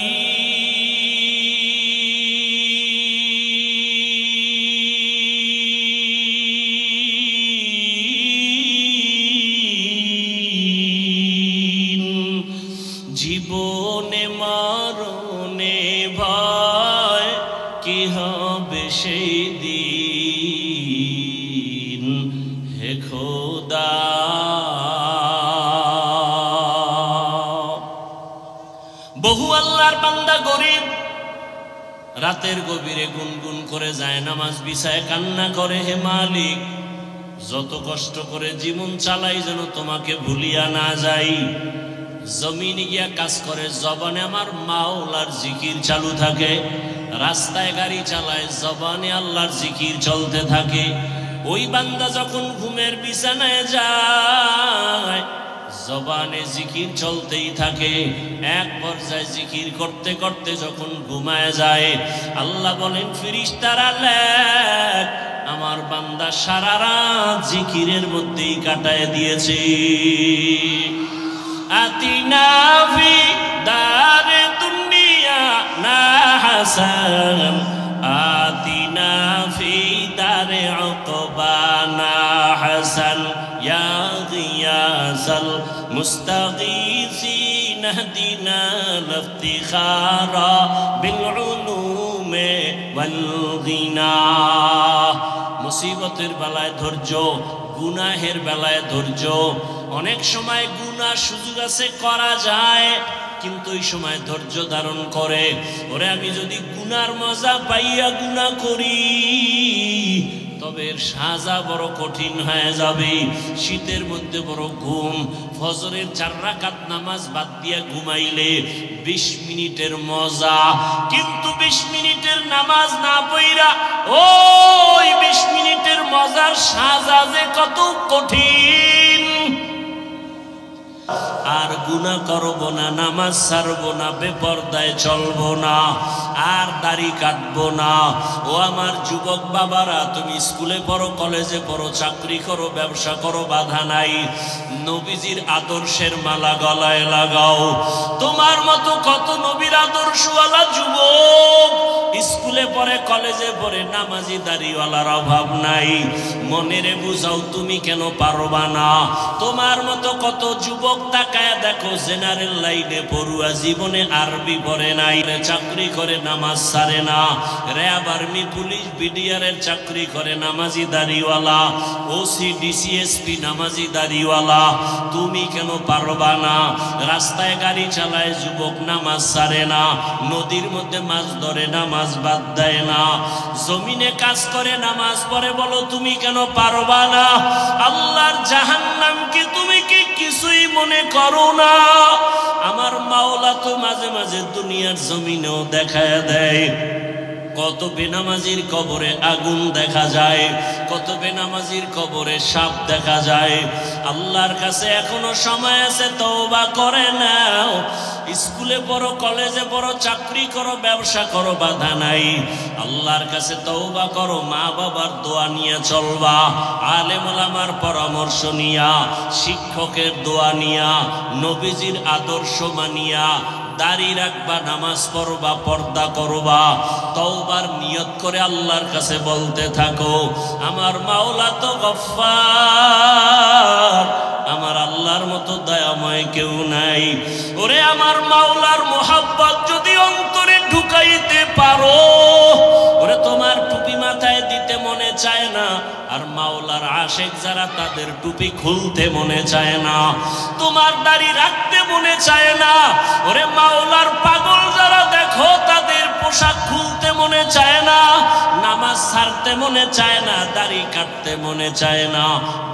জীবনে মরণে ভয় কি হবে সেই দিন। হে খোদা, বহু আল্লাহর বান্দা গরিব রাতের গভীরে গুনগুন করে যায় নামাজ বিছায় কান্না করে, হে মালিক, যত কষ্ট করে জীবন চালাই যেন তোমাকে ভুলিয়া না যাই। জমিনে গিয়া কাজ করে, জবানে আমার মাওলার জিকির চালু থাকে, রাস্তায় গাড়ি চালায়, জবানে আল্লাহর জিকির চলতে থাকে। ওই বান্দা যখন ঘুমের বিছানায় যায়, জবানে জিকির চলতেই থাকে। এক পর্যায়ে জিকির করতে করতে যখন ঘুমায় যায়, আল্লাহ বলেন ফেরেশতারা লেখ, আমার বান্দা সারা রাত জিকিরের মধ্যেই কাটায় দিয়েছে। আতিনা ফি দারে দুনিয়া না হাসান, আতিনা ফি দারে উকবা না হাসান, ইয়া গিয়াসাল মুস্তাগীসিন ইহদিনা লিফতিখারা বিল উলুমে ওয়াল গিনা। মুসিবতের বেলায় ধৈর্য, গুনাহের বেলায় ধৈর্য। অনেক সময় গুনাহ সুযোগ আছে করা যায়, কিন্তু ওই সময় ধৈর্য ধারণ করে, ওরে আমি যদি গুনার মজা পাইয়া গুনাহ করি তবে এর সাজা বড় কঠিন হয়ে যাবে। শীতের মধ্যে বড় ঘুম, ফজরের 4 রাকাত নামাজ বাদ দিয়া ঘুমাইলে 20 মিনিটের মজা, কিন্তু 20 মিনিটের নামাজ না পড়া ওই 20 মিনিটের মজার সাজা যে কত কঠিন। আর গুনাহ করব না, নামাজ ছাড়বো না, বেপরদায় চলবো না, আর দাড়ি কাটবো না। ও আমার যুবক বাবারা, তুমি স্কুলে পড়ো, কলেজে পড়ো, চাকরি করো, ব্যবসা করো, বাধা নাই। নবীজির আদর্শের মালা গলায় লাগাও। তোমার মতো কত নবীর আদর্শওয়ালা যুবক স্কুলে পড়ে, কলেজে পড়ে, নামাজি দাড়িওয়ালার অভাব নাই। মনেরে বুঝাও তুমি কেন পারবা না। তোমার মতো কত যুবক তাকায় দেখো, জেনারেল লাইনে পড়ুয়া, জীবনে আরবি পড়ে নাই, চাকরি করে, নামাজ ছাড়ে না, র্যাব, আর্মি, পুলিশ, বিডিআরের চাকরি করে, নামাজি দাড়িওয়ালা, ওসি, ডিসিএসপি, নামাজি দাড়িওয়ালা। তুমি কেন পারবা না? রাস্তায় গাড়ি চালায় যুবক, নামাজ ছাড়ে না, নদীর মধ্যে মাছ ধরে, নামাজ বাদ দেয় না, জমিনে কাজ করে, নামাজ পড়ে, বলো তুমি কেন পারবা না? আল্লাহর জাহান্নামকে তুমি কি কিছুই মনে করো না? আমার মাওলা তো মাঝে মাঝে দুনিয়ার জমিনেও দেখায় দেয়। কত বেনামাজির কবরে আগুন দেখা যায়, কত বেনামাজির কবরে সাপ দেখা যায়। আল্লাহর কাছে এখনো সময় আছে, তওবা করে নাও। স্কুলে পড়ো, কলেজে পড়ো, চাকরি করো, ব্যবসা করো, বাধা নাই। আল্লাহর কাছে তওবা করো, মা বাবার দোয়া নিয়ে চলবা, আলেম ওলামার পরামর্শ নিয়া, শিক্ষকের দোয়া নিয়া, নবীজির আদর্শ মানিয়া দাড়ি রাখবা, নামাজ পড়বা, পর্দা করবা, তওবার নিয়ত করে আল্লাহর কাছে বলতে থাকো, আমার মাওলা তো গফফার, আমার আল্লাহর মতো দয়াময় কেউ নাই। ওরে আমার মাওলার মোহাব্বত যদি অন্তরে ঢুকাইতে পারো, ওরে তোমার টুপি মাথায় দিতে মনে চায় না, আর মাওলার আশেক যারা তাদের টুপি খুলতে মনে চায় না, তোমার দাড়ি রাখতে মনে চায় না। ওরে মাওলার পাগল যারা দেখো তাদের পোশাক খুলতে মনে চায় না, নামাজ ছাড়তে মনে চায় না, দাড়ি কাটতে মনে চায় না,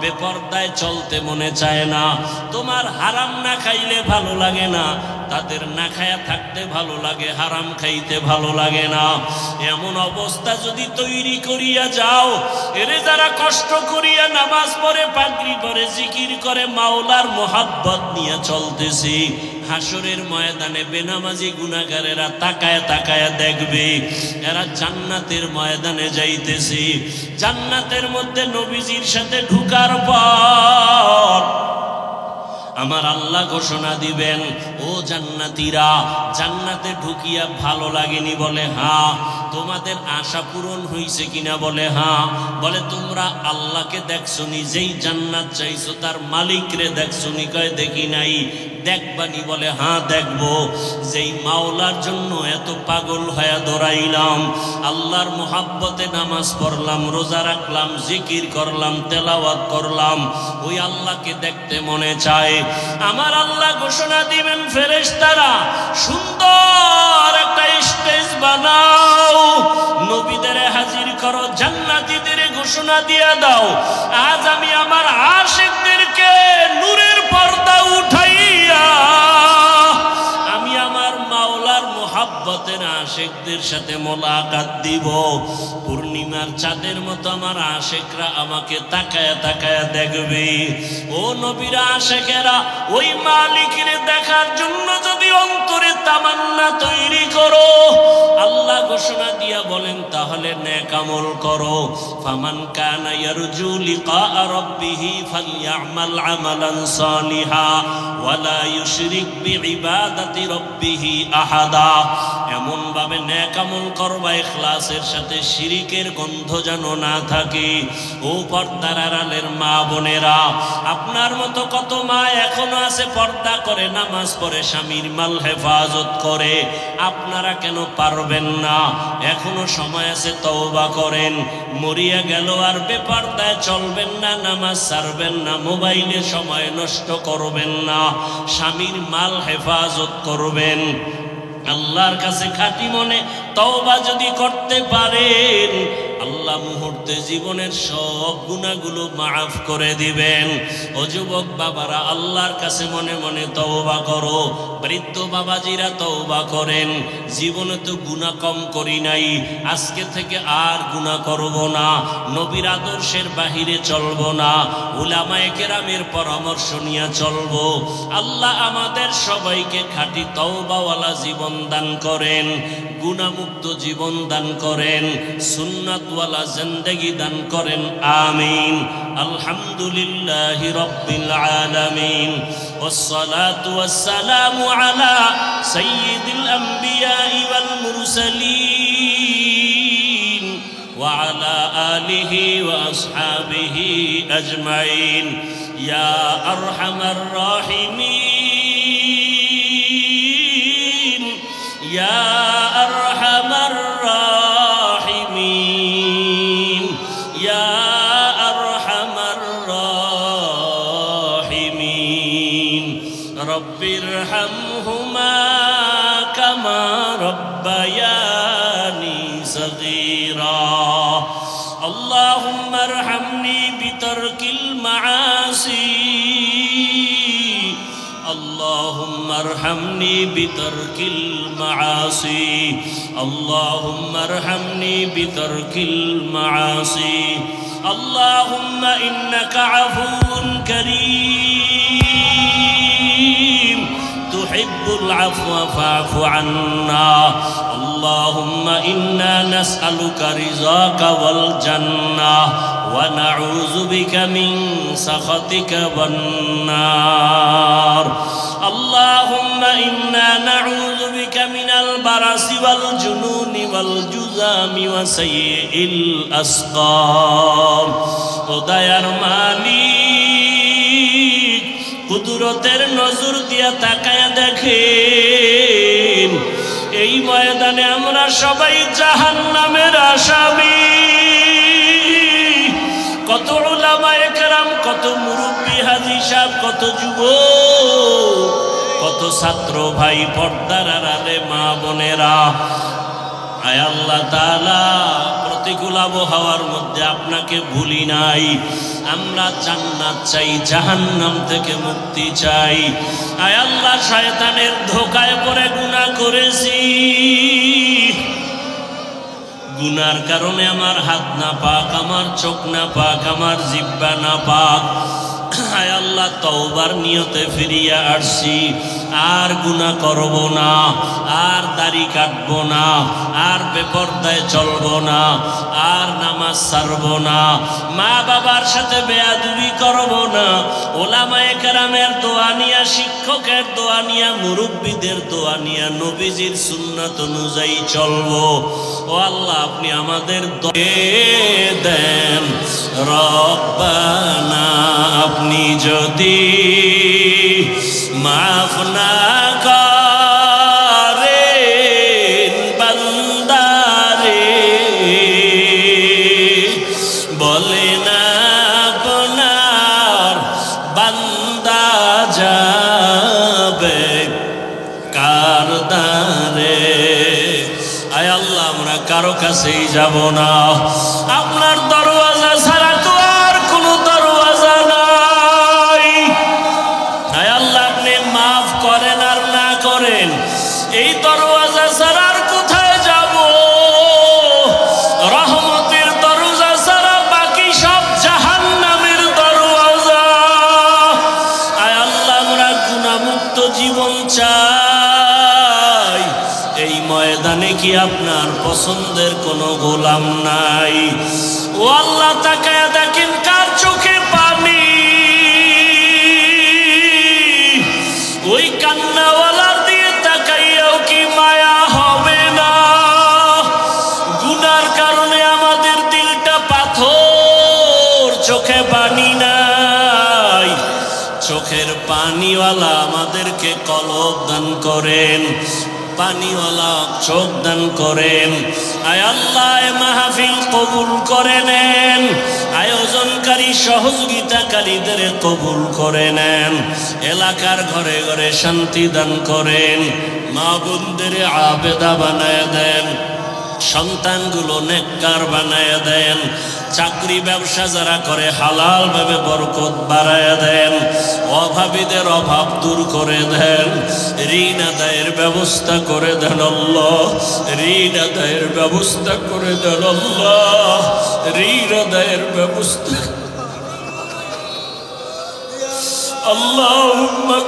বেপরদায় চলতে মনে চায় না। তোমার হারাম না খাইলে ভালো লাগে না, তাদের না খায়া থাকতে ভালো লাগে, হারাম খাইতে ভালো লাগে না। এমন অবস্থা যদি তৈরি করিয়া যাও, এরে যারা কষ্ট করিয়া নামাজ পড়ে, পাগড়ি পরে, জিকির করে, মাওলার মোহাব্বত নিয়ে চলতেছি, হাসরের ময়দানে বেনামাজি গুনাহগারেরা তাকায় তাকায় দেখবে এরা জান্নাতের ময়দানে যাইতেছে। জান্নাতের মধ্যে নবীজির সাথে ঢুকার পর আমার আল্লাহ ঘোষণা দিবেন, ও জান্নাতীরা, জান্নাতে ঢুকিয়া ভালো লাগেনি? বলে হ্যাঁ। তোমাদের আশা পূরণ হয়েছে কিনা? বলে হ্যাঁ। বলে তোমরা আল্লাহকে দেখছো নি? যেই জান্নাত চাইছো তার মালিকরে দেখছো নি? কয় দেখি নাই। দেখবানি? বলে হ্যাঁ দেখবো। যেই মাওলার জন্য এত পাগল হয়ে দৌড়াইলাম, আল্লাহর মোহাব্বতে নামাজ পড়লাম, রোজা রাখলাম, জিকির করলাম, তেলাওয়াত করলাম, ওই আল্লাহকে দেখতে মনে চায়। আমার আল্লাহ ঘোষণা দিবেন, ফেরেশতারা সুন্দর একটা স্টেজ বানাও, নবীদের হাজির করো, জান্নাতীদের ঘোষণা দিয়ে দাও, আজ আমি আমার আশিকদেরকে নূরের পর্দা উঠাইয়া আমি আমার মাওলার মোহাব্বত মহব্বতের আশিকদের সাথে মোলাকাত দিব। পূর্ণিমার চাঁদের মতো আমার আশিকরা আমাকে তাকায়া তাকায়া দেখবে। ও নবীর আশিকেরা, ওই মালিকের দেখার জন্য যদি অন্তরে তামান্না তৈরি করো, আল্লাহ ঘোষণা দিয়া বলেন তাহলে নেক আমল করো। ফামান কানা ইয়ারজু লিকা রাব্বিহি ফালইআমাল আমালান সালিহা ওয়ালা ইউশরিক বিইবাদাতি রাব্বিহি আহাদা। এমন ভাবে নেক আমল করবা ইখলাসের সাথে, শিরিকের গন্ধ যেন না থাকে। ও পর্দার আড়ালের মা বোনেরা, আপনার মতো কত মা এখনো আছে পর্দা করে, নামাজ পড়ে, স্বামীর মাল হেফাজত করে। আপনারা কেন পারবেন না? এখনো সময় আছে, তওবা করেন। মরিয়া গেল আর বেপর্দায় চলবেন না, নামাজ ছাড়বেন না, মোবাইলে সময় নষ্ট করবেন না, স্বামীর মাল হেফাজত করবেন। আল্লাহর কাছে খাঁটি মনে তওবা যদি করতে পারেন, আল্লাহ মুহূর্তে জীবনের সব গুনাহগুলো মাফ করে দিবেন। ও যুবক বাবারা, আল্লাহর কাছে মনে মনে তওবা করো। বৃদ্ধ বাবাজিরা তওবা করেন। জীবনে তো গুনাহ কম করি নাই, আজকে থেকে আর গুনাহ করব না, নবীর আদর্শের বাহিরে চলব না, উলামায়ে কেরামের পরামর্শ নিয়ে চলব। আল্লাহ আমাদের সবাইকে খাঁটি তওবাওয়ালা জীবন দান করেন, গুনাহমুক্ত জীবন দান করেন, সুন্নাতওয়ালা জিন্দেগি দান করেন। আমিন। আলহামদুলিল্লাহি রাব্বিল আলামিন, ওয়াসসালাতু ওয়াসসালামু আলা সাইয়্যিদিল আমবিয়াই ওয়াল মুরসালিন ওয়া আলা আলিহি ওয়া আসহাবিহি আজমাইন। ইয়া আরহামার রাহিমিন, ইয়া আরহামার রাহিমিন, ইয়া আরহামার রাহিমিন। রব্বিরহামহুমা কামা রব্বায়ানি সগীরা। আল্লাহুম্মা আরহামনি বিতারকিল মাআসি, اللهم ارحمني بترك المعاصي، اللهم ارحمني بترك المعاصي. اللهم إنك عفو كريم تحب العفو فاعف عنا. اللهم إنا نسألك رضاك والجنة ونعوذ بك من سخطك والنار. اللهم إنا نعوذ بك من البرص والجنون والجذام وسيء الأسقام. দয়ার মালিক, কুদরতের নজর দিয়া তাকায়া দেখেন, এই ময়দানে আমরা সবাই জাহান্নামের আসামি। কত উলামায়ে কেরাম, কত মুরব্বী হাজী সাহেব, কত যুবক, কত ছাত্র ভাই, পর্দার আড়ালে মা বোনেরা। আয় আল্লাহ তাআলা, প্রতিকূল আবহাওয়ার মধ্যে আপনাকে ভুলি নাই। আমরা জান্নাত চাই, জাহান্নাম থেকে মুক্তি চাই। আয় আল্লাহ, শয়তানের ধোঁকায় পড়ে গুনাহ করেছি, গুনার কারণে আমার হাত না পাক, আমার চোখ না পাক, আমার জিহ্বা না পাক। আয় আল্লাহ, তওবার নিয়তে ফিরিয়া আসছি, আর গুনাহ করব না, আর দাড়ি কাটবো না, আর বেপরদায় চলবো না, আর নামাজ ছাড়ব না, মা বাবার সাথে বেয়াদবি করব না, ওলামায়ে কেরামের দোয়া নিয়া, শিক্ষকের দোয়া নিয়া, মুরব্বীদের দোয়া নিয়া, নবীজির সুন্নাত অনুযায়ী চলবো। ও আল্লাহ, আপনি আমাদের দেন। রব্বানা, আপনি যদি মাফ না করেন বান্দারে, বলে না আপনার বান্দা যাবে কার দ্বারে। আয় আল্লাহ, আমরা কারো কাছেই যাব না, আপনার দরওয়াজা ছাড়া তো আর কোনো দরওয়াজা নাই। আয় আল্লাহ, আপনি মাফ করেন আর না করেন, এই দরওয়াজা ছাড়া ময়দানে কি আপনার পছন্দের কোনো গোলাম নাই? ও আল্লাহ, তাকায়া দেখেন কার চোখে পানি। ওই কান্নাওয়ালার দিয়ে তাকাইয়াও কি মায়া হবে না? গুনার কারণে আমাদের দিলটা পাথর, চোখে পানি নাই। চোখের পানিওয়ালা আমাদেরকে কলব দান করেন, পানিওয়ালা চোখ দান করেন। আয় আল্লাহ, মাহফিল কবুল করে নেন, আয়োজনকারী সহযোগিতাকারীদের কবুল করে নেন, এলাকার ঘরে ঘরে শান্তি দান করেন, মা বোনদের আবেদা বানায় দেন, সন্তানগুলো নেককার বানায় দেন, চাকরি ব্যবসা যারা করে হালাল ভাবে বরকত বাড়ায় দেন, অভাবীদের অভাব দূর করে দেন, ঋণ আদায়ের ব্যবস্থা করে দেন আল্লাহ, ঋণ আদায়ের ব্যবস্থা করে দেন আল্লাহ, ঋণ আদায়ের ব্যবস্থা। আল্লাহুম্মা